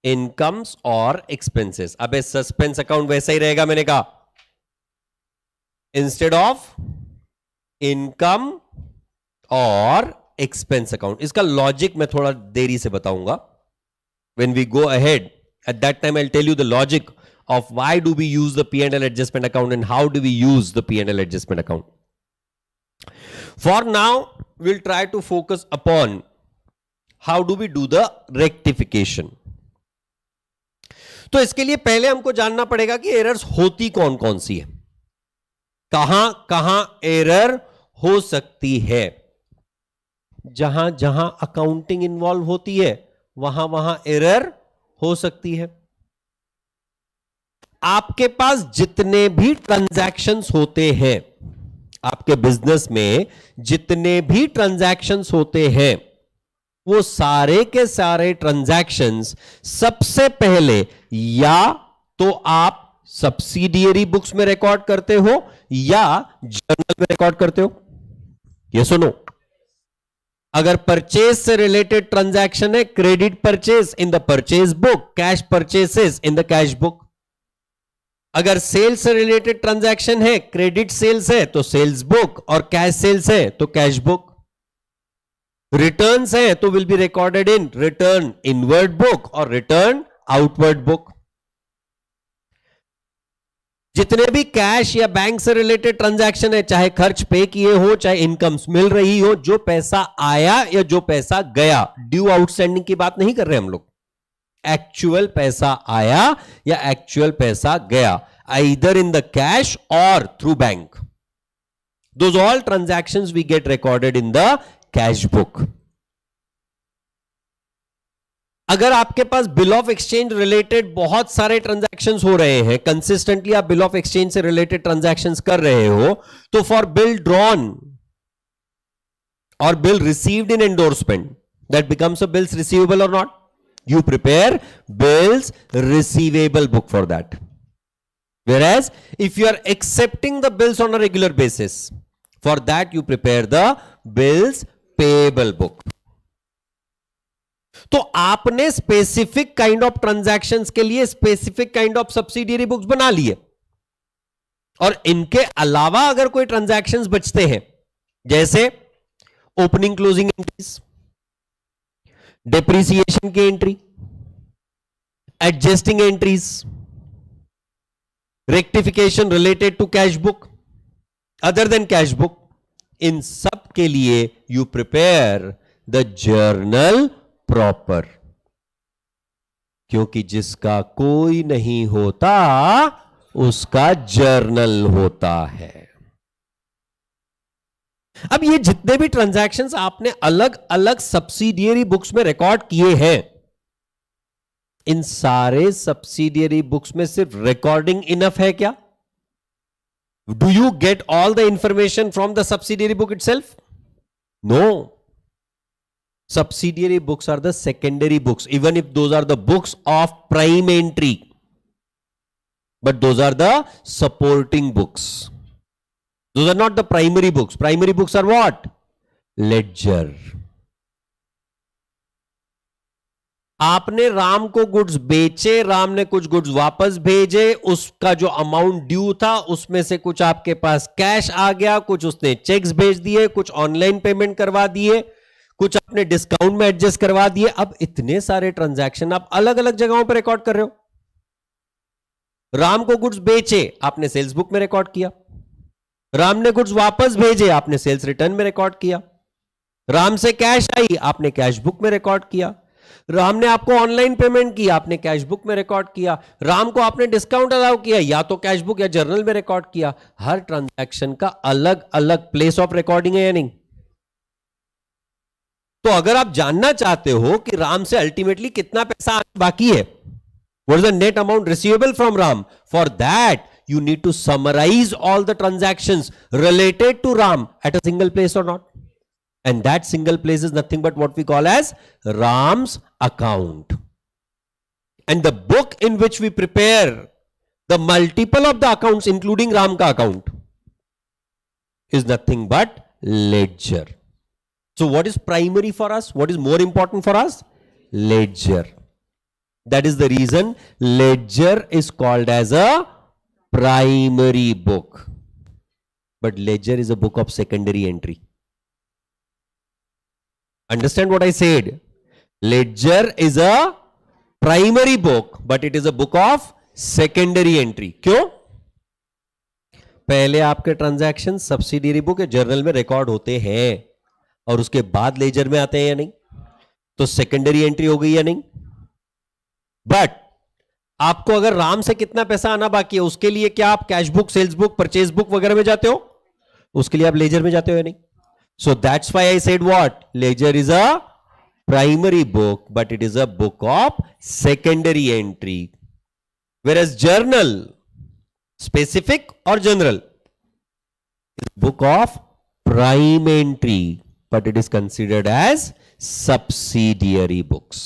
incomes और एक्सपेंसेस। अबे सस्पेंस अकाउंट वैसा ही रहेगा, मैंने कहा, इंस्टेड ऑफ इनकम और एक्सपेंस अकाउंट। इसका लॉजिक मैं थोड़ा देरी से बताऊंगा। When we go ahead, at that time I'll tell you the logic of why do we use the P&L adjustment account and how do we use the P&L adjustment account. For now we'll try to focus upon how do we do the rectification. तो इसके लिए पहले हमको जानना पड़ेगा कि एरर्स होती कौन कौन सी है, कहां कहां एरर हो सकती है। जहां जहां अकाउंटिंग इन्वॉल्व होती है वहां वहां एरर हो सकती है। आपके पास जितने भी ट्रांजैक्शंस होते हैं, आपके बिजनेस में जितने भी ट्रांजैक्शंस होते हैं, वो सारे के सारे ट्रांजैक्शंस सबसे पहले या तो आप सब्सिडियरी बुक्स में रिकॉर्ड करते हो या जर्नल में रिकॉर्ड करते हो। ये सुनो, अगर परचेज से रिलेटेड ट्रांजैक्शन है, credit purchase in the purchase book, cash purchases in the cash book. अगर सेल्स से रिलेटेड ट्रांजैक्शन है, क्रेडिट सेल्स है तो सेल्स बुक, और कैश सेल्स है तो कैश बुक। रिटर्न्स है तो will be recorded in return inward book और रिटर्न आउटवर्ड बुक। जितने भी कैश या बैंक से रिलेटेड ट्रांजैक्शन है, चाहे खर्च पे किए हो, चाहे इनकम्स मिल रही हो, जो पैसा आया या जो पैसा गया, ड्यू आउटस्टैंडिंग की बात नहीं कर रहे हम लोग, एक्चुअल पैसा आया या एक्चुअल पैसा गया, either in the cash or through bank, those all transactions we get recorded in the cash book. अगर आपके पास बिल ऑफ एक्सचेंज रिलेटेड बहुत सारे ट्रांजैक्शंस हो रहे हैं, कंसिस्टेंटली आप बिल ऑफ एक्सचेंज से रिलेटेड ट्रांजैक्शंस कर रहे हो, तो फॉर बिल ड्रॉन और bill received in endorsement, that becomes a bills receivable और not, you prepare bills receivable book for that. Whereas if you are accepting the bills on a regular basis, for that you prepare the bills payable book. तो आपने स्पेसिफिक काइंड ऑफ ट्रांजैक्शंस के लिए specific kind of subsidiary books बना लिए, और इनके अलावा अगर कोई ट्रांजैक्शंस बचते हैं, जैसे ओपनिंग क्लोजिंग एंट्रीज, डेप्रिसिएशन की entry, adjusting entries, rectification related to cash book, other than cash book, इन सब के लिए you prepare the journal proper, क्योंकि जिसका कोई नहीं होता उसका जर्नल होता है। अब ये जितने भी ट्रांजैक्शंस आपने अलग अलग सब्सिडियरी बुक्स में रिकॉर्ड किए हैं, इन सारे सब्सिडियरी बुक्स में सिर्फ रिकॉर्डिंग इनफ है क्या? Do you get all the information from the subsidiary book itself? No. Subsidiary books are the secondary books, even if those are the books of prime entry, but those are the supporting books. Those are not the primary books. Primary books are what? Ledger. आपने राम को गुड्स बेचे, राम ने कुछ गुड्स वापस भेजे, उसका जो अमाउंट ड्यू था उसमें से कुछ आपके पास कैश आ गया, कुछ उसने चेक्स भेज दिए, कुछ ऑनलाइन पेमेंट करवा दिए, कुछ अपने डिस्काउंट में एडजस्ट करवा दिए। अब इतने सारे ट्रांजैक्शन आप अलग अलग जगहों पर रिकॉर्ड कर रहे हो, राम को गुड्स बेचे, आपने सेल्स बुक में रिकॉर्ड किया। राम ने गुड्स वापस भेजे, आपने सेल्स रिटर्न में रिकॉर्ड किया। राम से कैश आई, आपने कैश बुक में रिकॉर्ड किया। राम ने आपको ऑनलाइन पेमेंट की, आपने कैश बुक में रिकॉर्ड किया। राम को आपने डिस्काउंट अलाउ किया, या तो कैश बुक या जर्नल में रिकॉर्ड किया। हर ट्रांजैक्शन का अलग अलग प्लेस ऑफ रिकॉर्डिंग है या नहीं? तो अगर आप जानना चाहते हो कि राम से अल्टीमेटली कितना पैसा बाकी है, what is the net amount receivable from Ram, for that you need to summarize all the transactions related to Ram at a single place or not, and that single place is nothing but what we call as Ram's account. And the book in which we prepare the multiple of the accounts including Ram ka account is nothing but ledger. So what is primary for us? What is more important for us? Ledger. That is the reason ledger is called as a primary book. But ledger is a book of secondary entry. Understand what I said? Ledger is a primary book, but it is a book of secondary entry. क्यों? पहले आपके ट्रांजैक्शन सब्सिडियरी बुक या जर्नल में रिकॉर्ड होते हैं और उसके बाद लेजर में आते हैं या नहीं? तो सेकेंडरी एंट्री हो गई या नहीं? बट आपको अगर राम से कितना पैसा आना बाकी है, उसके लिए क्या आप cash book, sales book, purchase book वगैरह में जाते हो? उसके लिए आप लेजर में जाते हो या नहीं? So that's why I said what, ledger is a primary book but it is a book of secondary entry, whereas journal, specific or general, book of prime entry but it is considered as subsidiary books.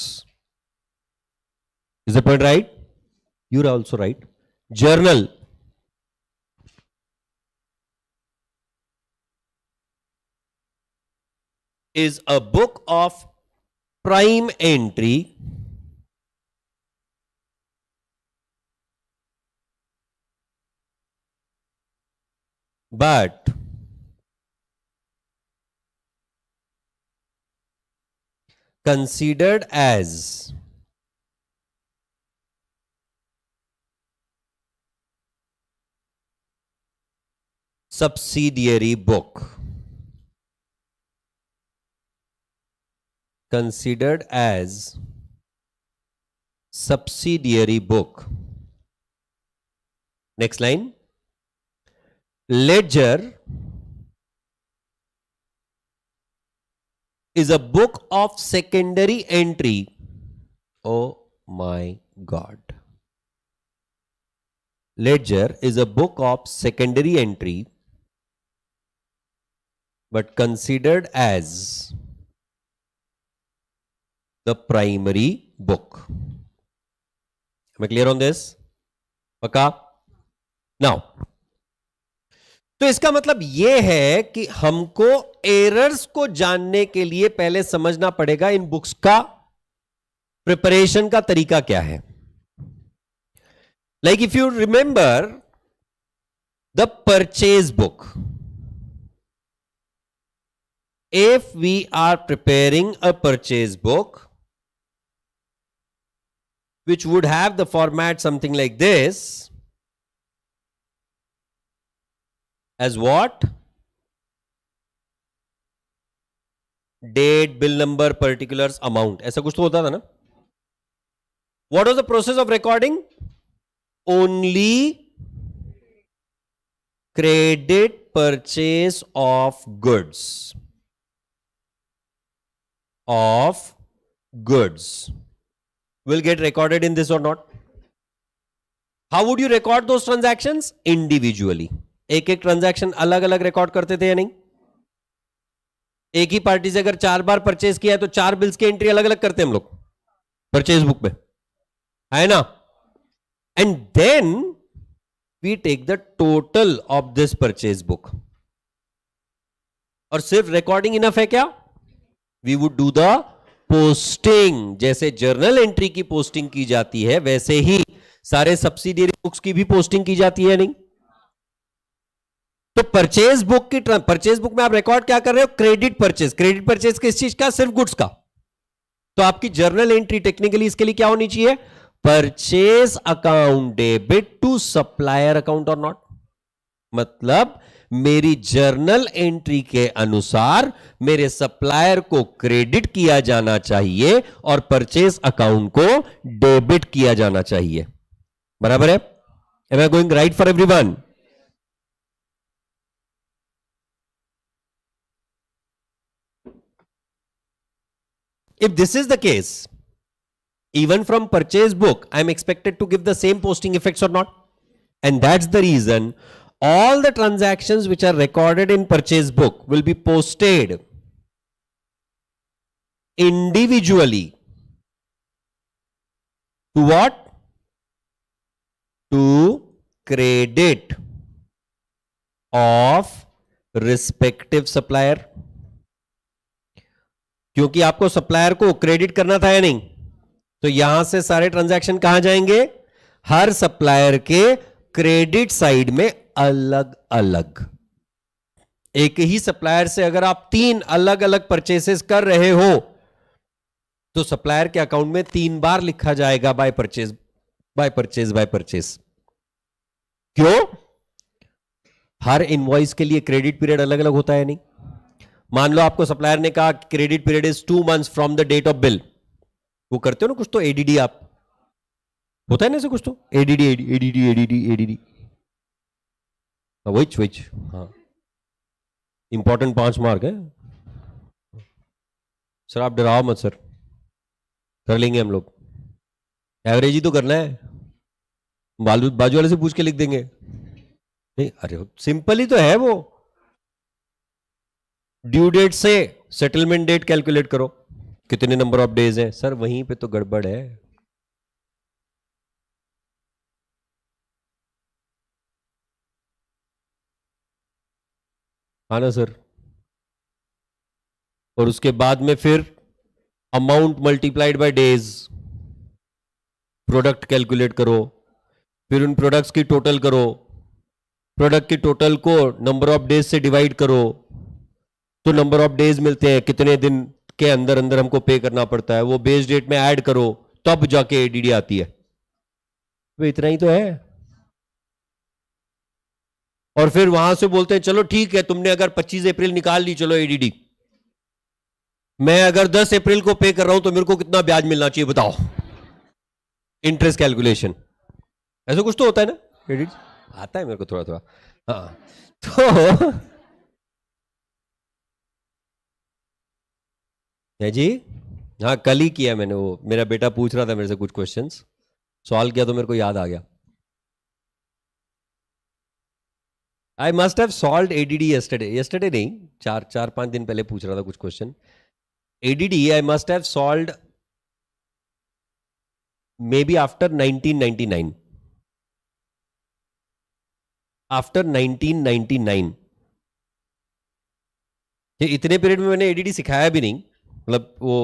Is the point right? You're also right. Journal is a book of prime entry but considered as subsidiary book. Considered as subsidiary book. Next line. Ledger is a book of secondary entry. Oh my God. Ledger is a book of secondary entry but considered as the primary book. Am I clear on this? पक्का? Now, तो इसका मतलब यह है कि हमको एरर्स को जानने के लिए पहले समझना पड़ेगा इन बुक्स का प्रिपरेशन का तरीका क्या है. Like if you remember the purchase book, if we are preparing a purchase book which would have the format something like this, as what? Date, bill number, particulars, amount. ऐसा कुछ तो होता था ना? What was the process of recording? Only credit purchase of goods. Will get recorded in this or not? How would you record those transactions? Individually. एक एक ट्रांजैक्शन अलग अलग रिकॉर्ड करते थे या नहीं? एक ही पार्टी से अगर 4 बार परचेज किया है तो 4 बिल्स की एंट्री अलग अलग करते हैं हम लोग परचेज बुक में, है ना? And then we take the total of this purchase book. और सिर्फ रिकॉर्डिंग इनफ है क्या? We would do the posting. जैसे जर्नल एंट्री की पोस्टिंग की जाती है वैसे ही सारे सब्सिडियरी बुक्स की भी पोस्टिंग की जाती है नहीं? तो परचेज बुक में आप रिकॉर्ड क्या कर रहे हो? Credit purchase. क्रेडिट परचेज किस चीज का? सिर्फ गुड्स का. तो आपकी जर्नल एंट्री टेक्निकली इसके लिए क्या होनी चाहिए? Purchase account debit to supplier account और नॉट? मतलब मेरी जर्नल एंट्री के अनुसार मेरे सप्लायर को क्रेडिट किया जाना चाहिए और परचेज अकाउंट को डेबिट किया जाना चाहिए। बराबर है? Am I going right for everyone? If this is the case, even from purchase book, I am expected to give the same posting effects or not? And that's the reason all the transactions which are recorded in purchase book will be posted individually to what? To credit of respective supplier. क्योंकि आपको सप्लायर को क्रेडिट करना था या नहीं, तो यहां से सारे ट्रांजैक्शन कहां जाएंगे? हर सप्लायर के क्रेडिट साइड में अलग अलग। एक ही सप्लायर से अगर आप 3 अलग अलग परचेसेस कर रहे हो तो सप्लायर के अकाउंट में 3 बार लिखा जाएगा by purchase by purchase by purchase. क्यों? हर इनवॉइस के लिए क्रेडिट पीरियड अलग अलग होता है नहीं? मान लो आपको सप्लायर ने कहा credit period is 2 months from the date of bill. वो करते हो ना कुछ तो एडीडी, आप होता है ना ऐसे कुछ तो एडीडी एडीडी एडीडी एडीडी विच हाँ इंपॉर्टेंट 5 मार्क है सर। आप डराओ मत सर, कर लेंगे हम लोग। एवरेज ही तो करना है, बाजू वाले से पूछ के लिख देंगे। नहीं अरे सिंपल ही तो है वो। ड्यू डेट से सेटलमेंट डेट कैलकुलेट करो, कितने नंबर ऑफ डेज हैं सर? वहीं पे तो गड़बड़ है। हाँ ना सर। और उसके बाद में फिर amount multiplied by days, product calculate करो, फिर उन प्रोडक्ट्स की टोटल करो, प्रोडक्ट की टोटल को नंबर ऑफ डेज से डिवाइड करो, तो नंबर ऑफ डेज मिलते हैं, कितने दिन के अंदर अंदर हमको पे करना पड़ता है, वो बेस डेट में ऐड करो, तब जाके एडीडी आती है। वो इतना ही तो है। और फिर वहां से बोलते हैं चलो ठीक है, तुमने अगर 25 अप्रैल निकाल ली, चलो एडीडी। मैं अगर 10 अप्रैल को पे कर रहा हूं तो मेरे को कितना ब्याज मिलना चाहिए बताओ? इंटरेस्ट कैलकुलेशन, ऐसा कुछ तो होता है ना? एडीडी आता है मेरे को थोड़ा थोड़ा। हाँ तो है जी। हाँ कल ही किया मैंने, वो मेरा बेटा पूछ रहा था मेरे से कुछ क्वेश्चंस, सॉल्व किया तो मेरे को याद आ गया। I must have solved ADD yesterday नहीं, 4-5 दिन पहले पूछ रहा था कुछ question. ADD I must have solved may be after 1999, after 1999। इतने पीरियड में मैंने एडीडी सिखाया भी नहीं, मतलब वो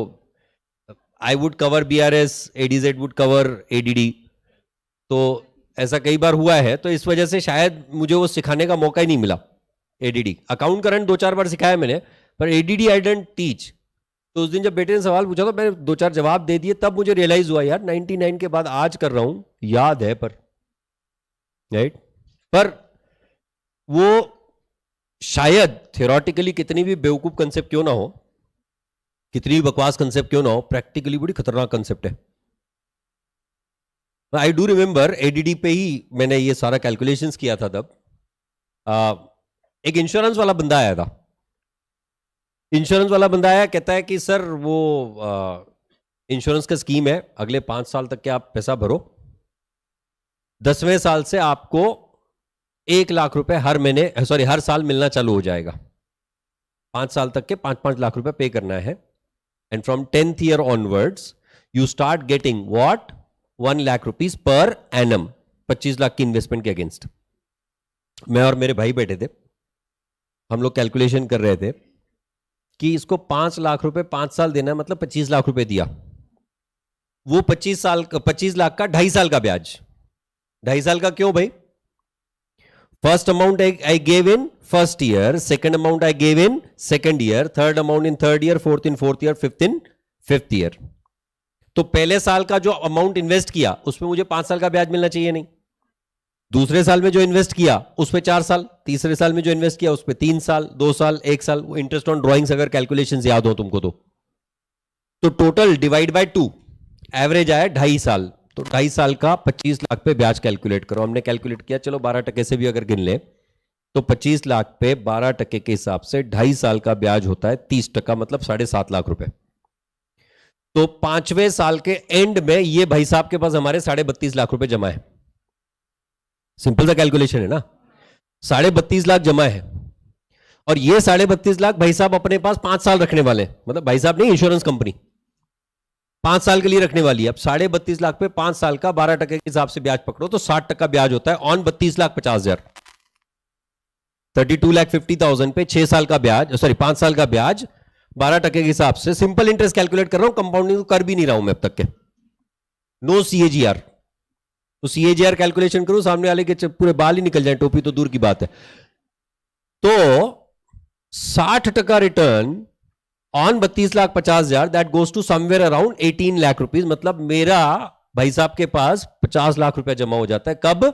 I would cover BRS, ADZ would cover ADD, तो ऐसा कई बार हुआ है। तो इस वजह से शायद मुझे वो सिखाने का मौका ही नहीं मिला। एडीडी अकाउंट करंट 2-4 बार सिखाया मैंने, पर एडीडी आई डिडंट टीच। तो उस दिन जब बेटे ने सवाल पूछा तो मैंने 2-4 जवाब दे दिए, तब मुझे रियलाइज हुआ यार 99 के बाद आज कर रहा हूं, याद है पर राइट। पर वो शायद थियोरेटिकली कितनी भी बेवकूफ कंसेप्ट क्यों ना हो, कितनी भी बकवास कंसेप्ट क्यों ना हो, प्रैक्टिकली बड़ी खतरनाक कंसेप्ट है। आई डू रिमेंबर एडीडी पे ही मैंने ये सारा कैलकुलेशंस किया था तब। एक इंश्योरेंस वाला बंदा आया था, इंश्योरेंस वाला बंदा आया, कहता है कि सर वो इंश्योरेंस का स्कीम है, अगले 5 साल तक के आप पैसा भरो, 10वें साल से आपको 1 लाख रुपए हर साल मिलना चालू हो जाएगा। 5 साल तक के 5-5 लाख रुपए पे करना है, and from 10th year onwards you start getting what 1 lakh rupees per annum, 25 lakh की इन्वेस्टमेंट के अगेंस्ट। मैं और मेरे भाई बैठे थे, हम लोग कैलकुलेशन कर रहे थे कि इसको 5 लाख रुपए 5 साल देना है, मतलब 25 लाख रुपए दिया। वो 25 लाख का 2.5 साल का ब्याज। 2.5 साल का क्यों भाई? First amount I gave in first year, second amount I gave in second year, third amount in third year, fourth in fourth year, fifth in fifth year. तो पहले साल का जो अमाउंट इन्वेस्ट किया उसमें मुझे 5 साल का ब्याज मिलना चाहिए नहीं? दूसरे साल में जो इन्वेस्ट किया उस पर 4 साल, तीसरे साल में जो इन्वेस्ट किया उस पर 3 साल, 2 साल, 1 साल, इंटरेस्ट ऑन ड्रॉइंग्स अगर कैलकुलेशंस याद हो तुमको तो टोटल डिवाइड बाय 2, एवरेज आया 2.5 साल। तो 2.5 साल का 25 लाख पे ब्याज कैलकुलेट करो। हमने कैलकुलेट किया, चलो 12% से भी अगर गिन ले तो 25 लाख पे 12% के हिसाब से 2.5 साल का ब्याज होता है 30%, मतलब 7.5 लाख रुपए। तो 5वें साल के एंड में ये भाई साहब के पास हमारे 32.5 लाख रुपए जमा है। सिंपल सा कैलकुलेशन है ना, 32.5 लाख जमा है और ये 32.5 लाख भाई साहब अपने पास 5 साल रखने वाले हैं। मतलब भाई साहब नहीं, इंश्योरेंस कंपनी 5 साल के लिए रखने वाली है। अब 32.5 लाख पे 5 साल का 12% के हिसाब से ब्याज पकड़ो तो 60% ब्याज होता है ऑन 32,50,000। 32,50,000 पे 6 साल का ब्याज, सॉरी 5 साल का ब्याज 12% के हिसाब से। सिंपल इंटरेस्ट कैलकुलेट कर रहा हूं, कंपाउंडिंग कर भी नहीं रहा हूं मैं अब तक के। नो सीएजीआर, तो सीएजीआर कैलकुलेशन करूं सामने वाले के पूरे बाल ही निकल जाए, टोपी तो दूर की बात है। तो 60% return on 32,50,000, that goes to somewhere around 18 lakh rupees. मतलब मेरा भाई साहब के पास 50 लाख रुपया जमा हो जाता है। कब?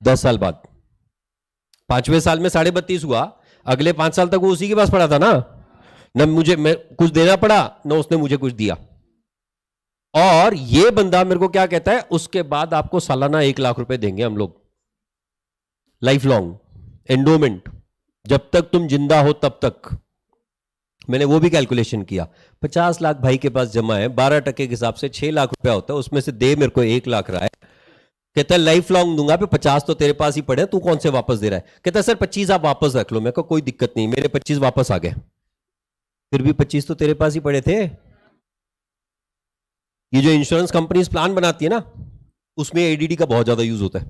10 साल बाद। 5वें साल में 32.5 हुआ, अगले 5 साल तक वो उसी के पास पड़ा था ना, न मुझे मैं कुछ देना पड़ा न उसने मुझे कुछ दिया। और ये बंदा मेरे को क्या कहता है, उसके बाद आपको सालाना 1 लाख रुपए देंगे हम लोग, लाइफ लॉन्ग एंडोमेंट, जब तक तुम जिंदा हो तब तक। मैंने वो भी कैलकुलेशन किया, 50 लाख भाई के पास जमा है, 12% के हिसाब से 6 लाख रुपया होता है, उसमें से दे मेरे को 1 लाख रहा है। कहता है लाइफ लॉन्ग दूंगा, पे 50 तो तेरे पास ही पड़े, तू कौन से वापस दे रहा है? कहता है सर 25 आप वापस रख लो। मैं को कोई दिक्कत नहीं, मेरे 25 वापस आ गए, फिर भी 25 तो तेरे पास ही पड़े थे। ये जो इंश्योरेंस कंपनीज प्लान बनाती है ना, उसमें एडीडी का बहुत ज्यादा यूज होता है,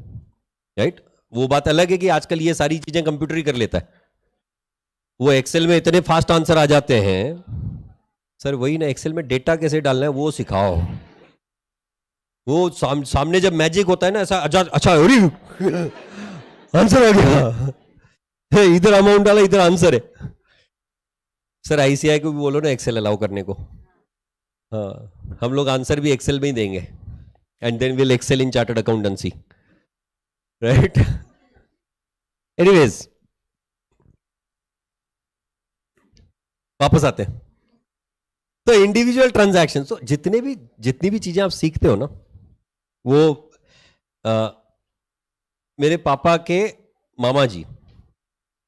राइट? वो बात अलग है कि आजकल ये सारी चीजें कंप्यूटर ही कर लेता है। वो एक्सेल में इतने फास्ट आंसर आ जाते हैं, सर वही ना, एक्सेल में डेटा कैसे डालना है वो सिखाओ। वो सामने जब मैजिक होता है ना, ऐसा अच्छा अरे आंसर आ गया, इधर अमाउंट डाला, इधर आंसर है। सर आईसीआई को भी बोलो ना एक्सेल अलाउ करने को। हाँ, हम लोग आंसर भी एक्सेल में ही देंगे, and then will excel in chartered accountancy, right? Anyways, वापस आते हैं। तो इंडिविजुअल ट्रांजैक्शन, तो जितनी भी चीजें आप सीखते हो ना, वो मेरे पापा के मामा जी,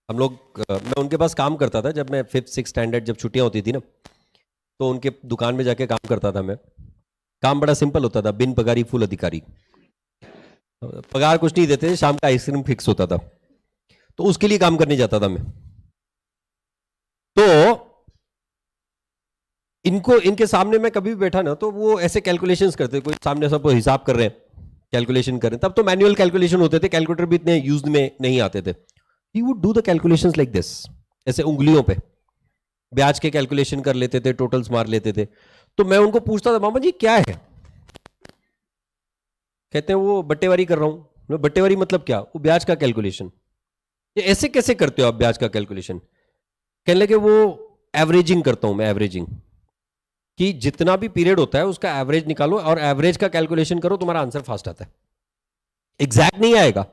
हम लोग मैं उनके पास काम करता था जब मैं 5th 6th स्टैंडर्ड, जब छुट्टियां होती थी ना, तो उनके दुकान में जाके काम करता था मैं। काम बड़ा सिंपल होता था, बिन पगारी फुल अधिकारी। पगार कुछ नहीं देते थे, शाम का आइसक्रीम फिक्स होता था, तो उसके लिए काम करने जाता था मैं। तो इनके सामने मैं कभी भी बैठा ना, तो वो ऐसे कैलकुलेशंस करते, कोई सामने सब हिसाब कर रहे हैं, कैलकुलेशन कर रहे हैं। तब तो मैनुअल कैलकुलेशन होते थे, कैलकुलेटर भी इतने यूज में नहीं आते थे। He would do the calculations like this, ऐसे उंगलियों पे ब्याज के कैलकुलेशन कर लेते थे, टोटल्स मार लेते थे। तो मैं उनको पूछता था, मामा जी क्या है? कहते हैं वो बट्टेवारी कर रहा हूं। बट्टेवारी मतलब क्या? वो ब्याज का कैलकुलेशन। ये ऐसे कैसे करते हो आप ब्याज का कैलकुलेशन? कहने लगे वो एवरेजिंग करता हूं मैं, एवरेजिंग, कि जितना भी पीरियड होता है उसका एवरेज निकालो और एवरेज का कैलकुलेशन करो, तुम्हारा आंसर फास्ट आता है। एग्जैक्ट नहीं आएगा,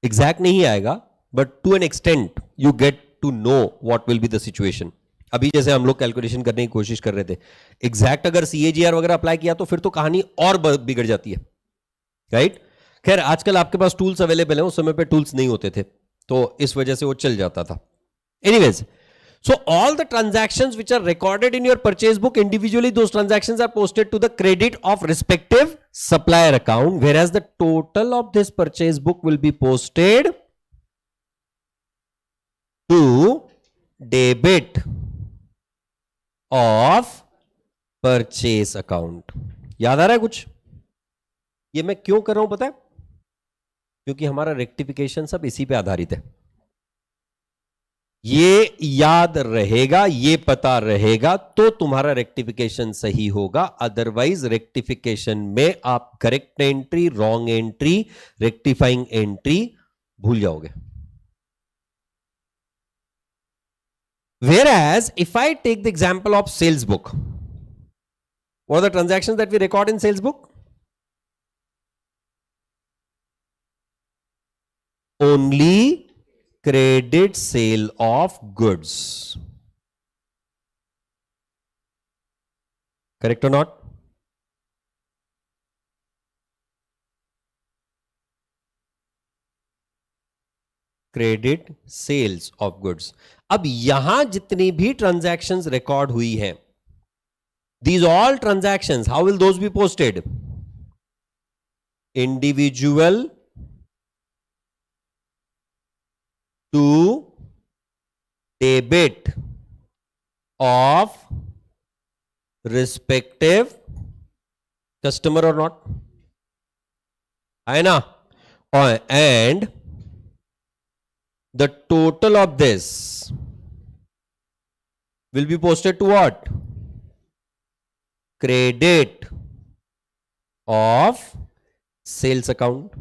एग्जैक्ट नहीं आएगा, but to an extent you get to know what will be the situation. अभी जैसे हम लोग कैलकुलेशन करने की कोशिश कर रहे थे, एग्जैक्ट अगर सीएजीआर वगैरह अप्लाई किया तो फिर तो कहानी और बिगड़ जाती है, राइट? खैर आजकल आपके पास टूल्स अवेलेबल है, उस समय पे टूल्स नहीं होते थे, तो इस वजह से वो चल जाता था। Anyways, so all the transactions which are recorded in your purchase book individually, those transactions are posted to the credit of respective supplier account, whereas the total of this purchase book will be posted to debit of purchase account. याद आ रहा है कुछ? ये मैं क्यों कर रहा हूं पता है? क्योंकि हमारा रेक्टिफिकेशन सब इसी पे आधारित है। ये याद रहेगा, ये पता रहेगा तो तुम्हारा रेक्टिफिकेशन सही होगा, अदरवाइज रेक्टिफिकेशन में आप correct entry, wrong entry, rectifying entry भूल जाओगे। Whereas if I take the example of sales book, What are the transactions that we record in sales book? Only credit sale of goods. Correct or not? Credit sales of goods. अब यहां जितनी भी ट्रांजैक्शंस रिकॉर्ड हुई हैं, these all transactions, how will those be posted? Individual to debit of respective customer or not? है ना? And the total of this will be posted to what? Credit of sales account.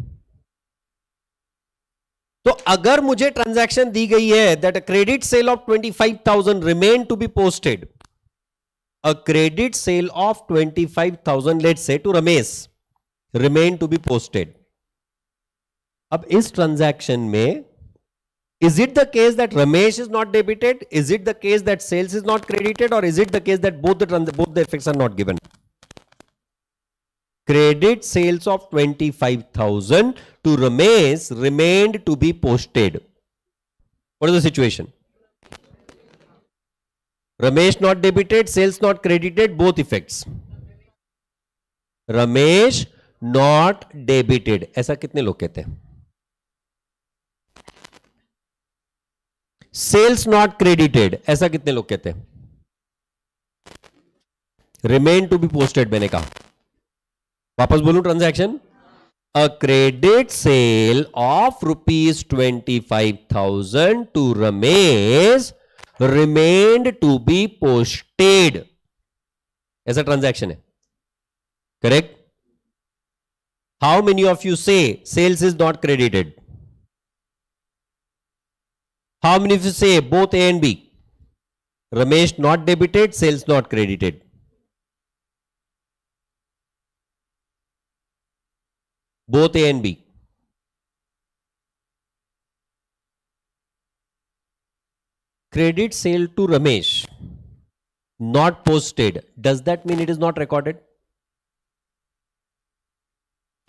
तो अगर मुझे ट्रांजैक्शन दी गई है that a credit sale of 25,000 remain to be posted, a credit sale of 25,000 let's say to Ramesh remain to be posted. अब इस ट्रांजैक्शन में is it the case that Ramesh is not debited? Is it the case that sales is not credited? Or is it the case that both the effects are not given? Credit sales of 25,000 to Ramesh remained to be posted. What is the situation? Ramesh not debited, sales not credited, both effects. Ramesh not debited. ऐसा कितने लोग कहते हैं? सेल्स नॉट क्रेडिटेड, ऐसा कितने लोग कहते हैं? रिमेन टू बी पोस्टेड मैंने कहा. वापस बोलूं transaction. A credit sale of ₹25,000 to Ramesh remained to be posted, ऐसा ट्रांजैक्शन है. Correct? How many of you say sales is not credited? How many of you say both A and B? Ramesh not debited, sales not credited. Both A and B. Credit sale to Ramesh not posted. Does that mean it is not recorded?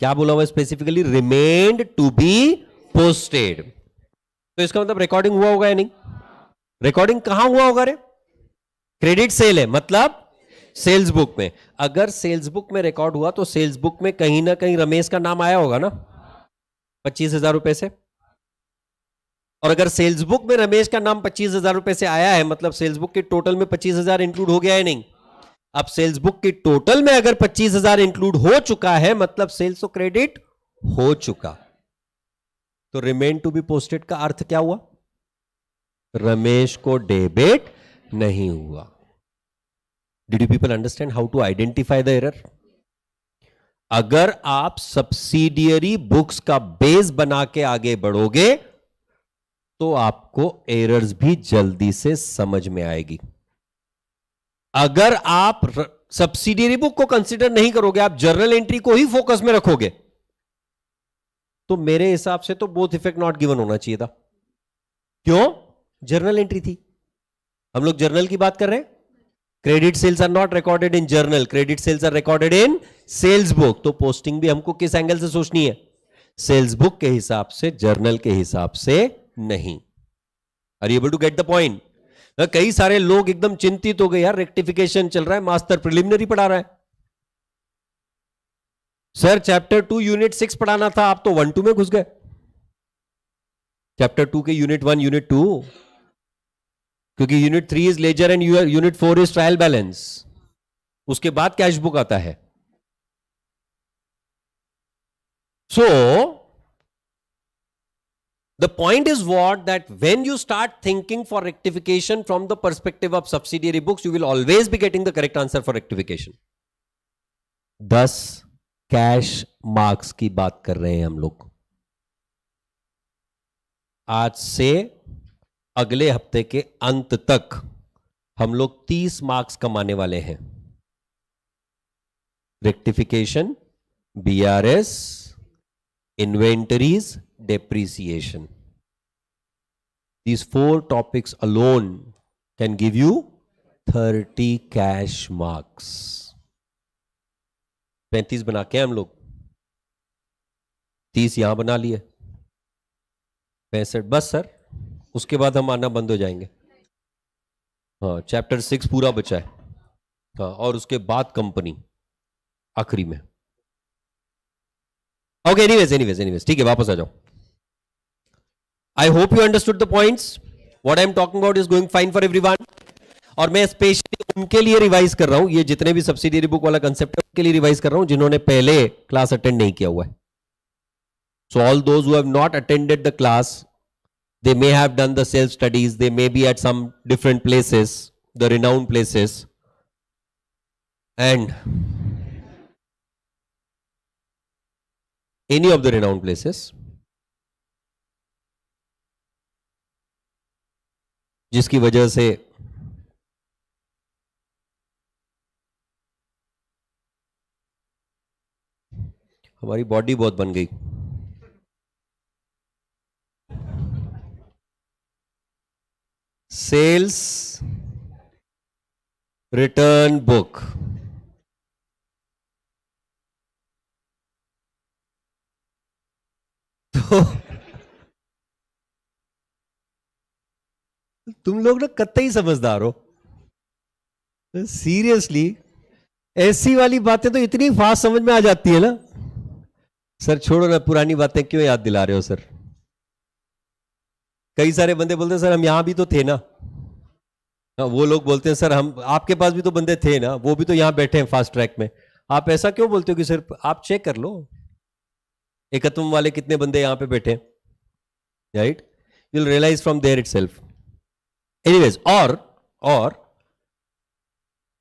क्या बोला हुआ specifically? Remained to be posted. तो इसका मतलब रिकॉर्डिंग हुआ होगा या नहीं? रिकॉर्डिंग कहां हुआ होगा रे? क्रेडिट सेल है मतलब सेल्स बुक में. अगर सेल्स बुक में रिकॉर्ड हुआ तो सेल्स बुक में कहीं ना कहीं रमेश का नाम आया होगा ना 25,000 रुपए से. और अगर सेल्स बुक में रमेश का नाम 25,000 रुपए से आया है मतलब सेल्स बुक के टोटल में 25,000 इंक्लूड हो गया है नहीं? अब सेल्स बुक के टोटल में अगर 25,000 इंक्लूड हो चुका है मतलब सेल्स तो क्रेडिट हो चुका. तो रिमेन टू बी पोस्टेड का अर्थ क्या हुआ? रमेश को डेबिट नहीं हुआ. Did you people understand how to identify the error? अगर आप सब्सिडियरी बुक्स का बेस बना के आगे बढ़ोगे तो आपको एरर्स भी जल्दी से समझ में आएगी. अगर आप सब्सिडियरी बुक को कंसीडर नहीं करोगे, आप जर्नल एंट्री को ही फोकस में रखोगे, तो मेरे हिसाब से तो बोथ इफेक्ट नॉट गिवन होना चाहिए था. क्यों? जर्नल एंट्री थी. हम लोग जर्नल की बात कर रहे हैं. Credit sales are not recorded in journal, credit sales are recorded in sales book. तो पोस्टिंग भी हमको किस एंगल से सोचनी है? सेल्स बुक के हिसाब से, जर्नल के हिसाब से नहीं. Are you able to get the point? कई सारे लोग एकदम चिंतित हो गए, यार रेक्टिफिकेशन चल रहा है, मास्टर प्रिलिमिनरी पढ़ा रहा है. सर चैप्टर 2 यूनिट 6 पढ़ाना था, आप तो 1-2 में घुस गए. चैप्टर 2 के यूनिट 1 यूनिट 2, क्योंकि unit 3 is ledger and unit 4 is trial balance. उसके बाद कैश बुक आता है. So the point is what, that when you start thinking for rectification from the perspective of subsidiary books, you will always be getting the correct answer for rectification. 10 cash marks की बात कर रहे हैं हम लोग. आज से अगले हफ्ते के अंत तक हम लोग 30 मार्क्स कमाने वाले हैं. rectification, BRS, inventories, depreciation. These 4 topics alone can give you 30 cash marks. 35 बना के हम लोग 30 यहां बना लिए, 65 बस सर, उसके बाद हम आना बंद हो जाएंगे. हाँ, चैप्टर 6 पूरा बचा है. हाँ, और उसके बाद कंपनी आखिरी में. ओके, एनीवेज ठीक है, वापस आ जाओ. I hope you understood the points. What I am talking about is going fine for everyone. और मैं स्पेशली उनके लिए रिवाइज कर रहा हूं, ये जितने भी सब्सिडियरी बुक वाला कंसेप्ट है उनके लिए रिवाइज कर रहा हूं जिन्होंने पहले क्लास अटेंड नहीं किया हुआ है. So all those who have not attended the class, they may have done the self studies, they may be at some different places, the renowned places, and any of the renowned places, जिसकी वजह से हमारी बॉडी बहुत बन गई. Sales return book. तो तुम लोग ना कतई समझदार हो. सीरियसली ऐसी वाली बातें तो इतनी फास्ट समझ में आ जाती है ना. सर छोड़ो ना, पुरानी बातें क्यों याद दिला रहे हो सर. कई सारे बंदे बोलते हैं सर हम यहां भी तो थे ना. वो लोग बोलते हैं सर हम, आपके पास भी तो बंदे थे ना, वो भी तो यहां बैठे हैं फास्ट ट्रैक में. आप ऐसा क्यों बोलते हो कि सर आप चेक कर लो एकत्वम वाले कितने बंदे यहां पे बैठे, right. You will realise from there itself. Anyways, और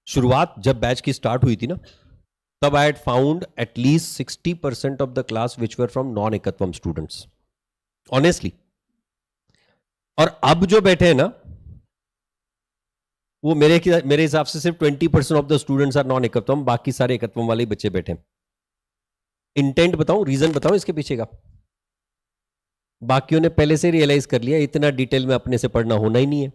शुरुआत जब बैच की स्टार्ट हुई थी ना, तब I had found at least 60% of the class which were from non Ekatvam students, honestly. और अब जो बैठे हैं ना, वो मेरे हिसाब से सिर्फ 20% of the students are non Ekatvam, बाकी सारे एकत्वम वाले ही बच्चे बैठे हैं. इंटेंट बताऊं, रीजन बताऊं इसके पीछे का. बाकियों ने पहले से रियलाइज कर लिया इतना डिटेल में अपने से पढ़ना होना ही नहीं है.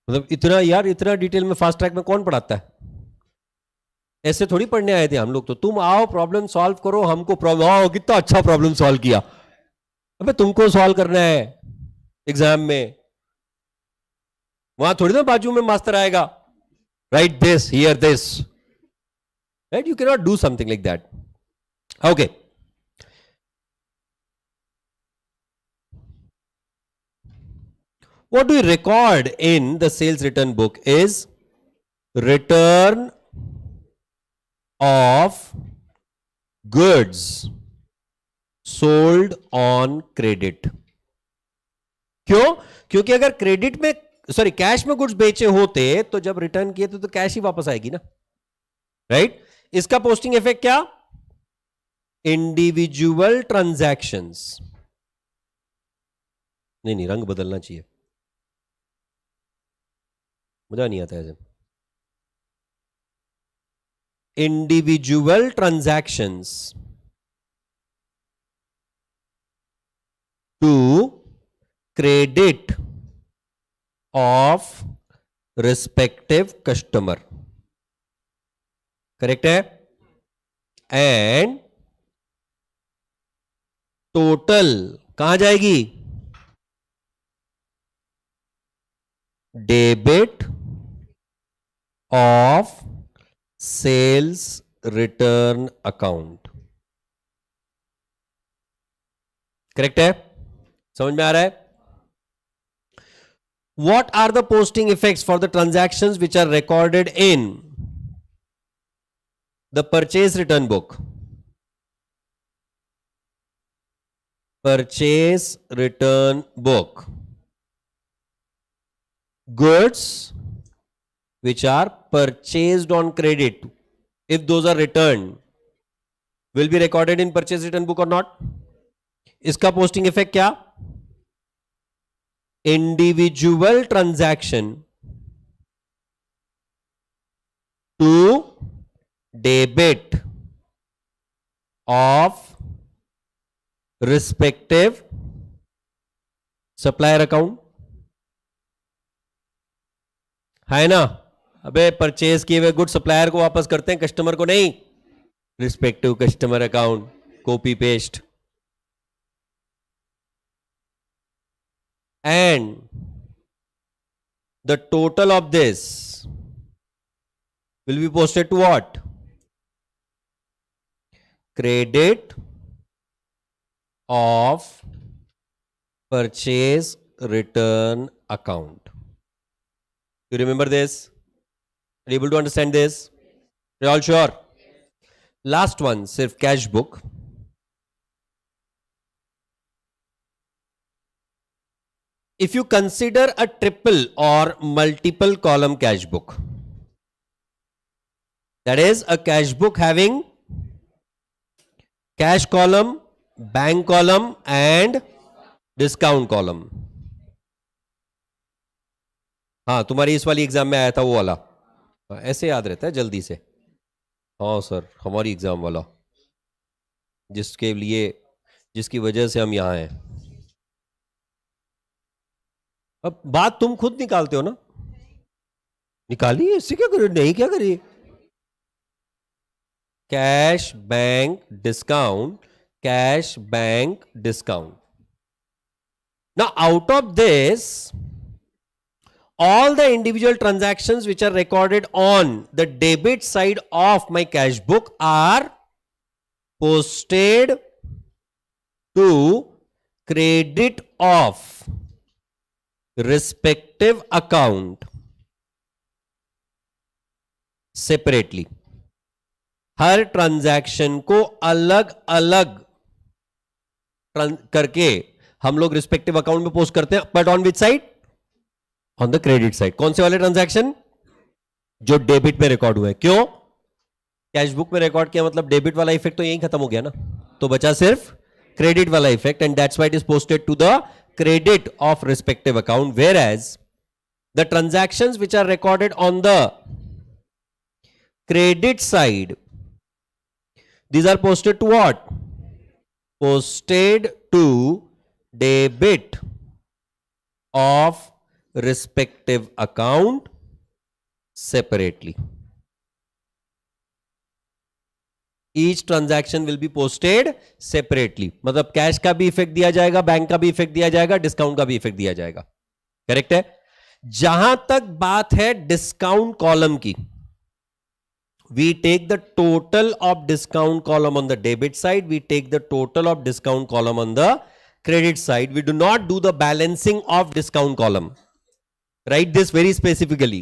मतलब इतना डिटेल में फास्ट ट्रैक में कौन पढ़ाता है. ऐसे थोड़ी पढ़ने आए थे हम लोग. तो तुम आओ, प्रॉब्लम सॉल्व करो, हमको प्रॉब्लम, आओ कितना अच्छा प्रॉब्लम सॉल्व किया. अबे तुमको सॉल्व करना है एग्जाम में, वहां थोड़ी ना बाजू में मास्टर आएगा, right this, here this, right. You can not do something like that. Okay, what do you record in the sales return book is return of goods sold on credit. क्यों? क्योंकि अगर क्रेडिट में, सॉरी कैश में गुड्स बेचे होते तो जब रिटर्न किए तो कैश ही वापस आएगी ना, राइट. इसका पोस्टिंग इफेक्ट क्या? Individual transactions. नहीं, रंग बदलना चाहिए, मजा नहीं आता ऐसे. Individual transactions to credit of respective customer. Correct है. एंड टोटल कहां जाएगी? Debit of sales return account. Correct है? समझ में आ रहा है? What are the posting effects for the transactions which are recorded in the purchase return book? Purchase return book. Goods which are purchased on credit, if those are returned, will be recorded in purchase return book or not? इसका posting effect क्या? Individual transaction to debit of respective supplier account, है ना? अबे परचेज किए हुए गुड सप्लायर को वापस करते हैं, कस्टमर को नहीं। Respective customer account, copy paste. And the total of this will be posted to what? Credit of purchase return account. You remember this? Are you able to understand this? Are you all sure? Last one, sirf cash book. If you consider a triple or multiple column cash book, that is a cash book having cash column, bank column and discount column. हाँ, तुम्हारी इस वाली एग्जाम में आया था वो वाला, ऐसे याद रहता है जल्दी से। हाँ सर, हमारी एग्जाम वाला, जिसकी वजह से हम यहां हैं। अब बात तुम खुद निकालते हो ना, निकालिए, इससे क्या करिए, नहीं क्या करिए। Cash bank discount, cash bank discount. Now out of this, all the individual transactions which are recorded on the debit side of my cash book are posted to credit of respective account separately. Her transaction को अलग अलग करके हम लोग रिस्पेक्टिव अकाउंट में पोस्ट करते हैं, but on which side? On the credit side. कौन से वाले ट्रांजैक्शन? जो डेबिट में रिकॉर्ड हुए. क्यों? कैश बुक में रिकॉर्ड किया मतलब डेबिट वाला इफेक्ट तो यही खत्म हो गया ना, तो बचा सिर्फ क्रेडिट वाला effect, and that's why it is posted to the credit of respective account. Whereas the transactions which are recorded on the credit side, these are posted to what? Posted to debit of respective account separately. Each transaction will be posted separately. मतलब कैश का भी इफेक्ट दिया जाएगा, बैंक का भी इफेक्ट दिया जाएगा, डिस्काउंट का भी इफेक्ट दिया जाएगा. करेक्ट है? जहां तक बात है डिस्काउंट कॉलम की, we take the total of discount column on the debit side, we take the total of discount column on the credit side. We do not do the balancing of discount column. Write this very specifically.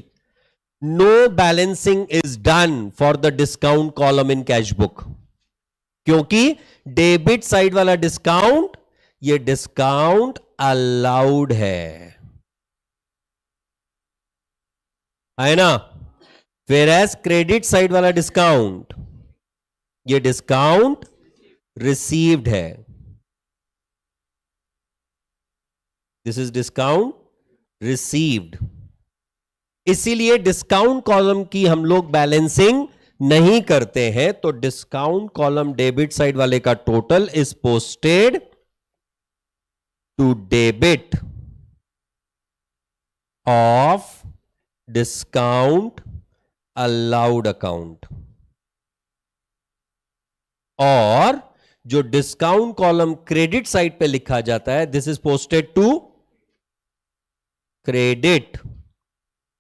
No balancing is done for the discount column in cash book. क्योंकि debit side वाला discount, ये discount allowed है ना? Whereas क्रेडिट साइड वाला डिस्काउंट, ये डिस्काउंट रिसीव्ड है. This is discount received. इसीलिए डिस्काउंट कॉलम की हम लोग बैलेंसिंग नहीं करते हैं. तो डिस्काउंट कॉलम डेबिट साइड वाले का total is posted to debit of discount allowed account. और जो डिस्काउंट कॉलम क्रेडिट साइड पे लिखा जाता है, this is posted to credit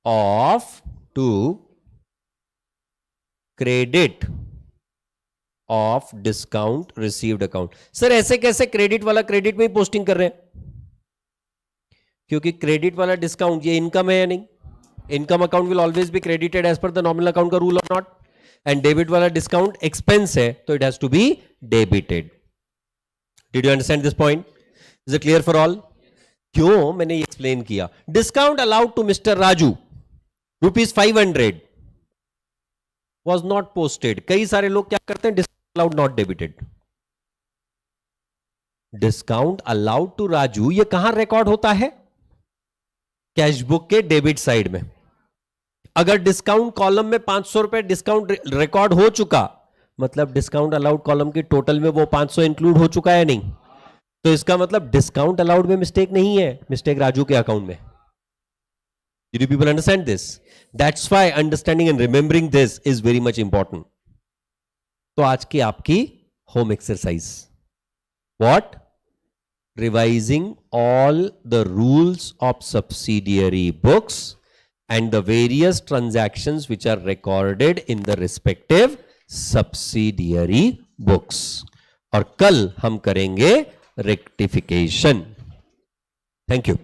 of discount received account. Sir ऐसे कैसे क्रेडिट वाला क्रेडिट में ही पोस्टिंग कर रहे हैं? क्योंकि क्रेडिट वाला डिस्काउंट ये इनकम है या नहीं? Income account will always be credited as per the nominal account का रूल और नॉट. एंड डेबिट वाला डिस्काउंट एक्सपेंस है, तो it has to be debited. Did you understand this point? Is it clear for all? क्यों मैंने ये एक्सप्लेन किया? Discount allowed to mister Raju ₹500 was not posted. कई सारे लोग क्या करते हैं? Discount allowed not debited. Discount allowed to Raju ये कहां रिकॉर्ड होता है? कैश बुक के डेबिट साइड में. अगर डिस्काउंट कॉलम में 500 रुपए डिस्काउंट रिकॉर्ड हो चुका, मतलब डिस्काउंट अलाउड कॉलम की टोटल में वो 500 इंक्लूड हो चुका है नहीं, तो इसका मतलब डिस्काउंट अलाउड में मिस्टेक नहीं है, मिस्टेक राजू के अकाउंट में. Did you people understand this? That's why understanding and remembering this is very much important. तो आज की आपकी home exercise, what? Revising all the rules of subsidiary books and the various transactions which are recorded in the respective subsidiary books. और कल हम करेंगे रेक्टिफिकेशन. Thank you.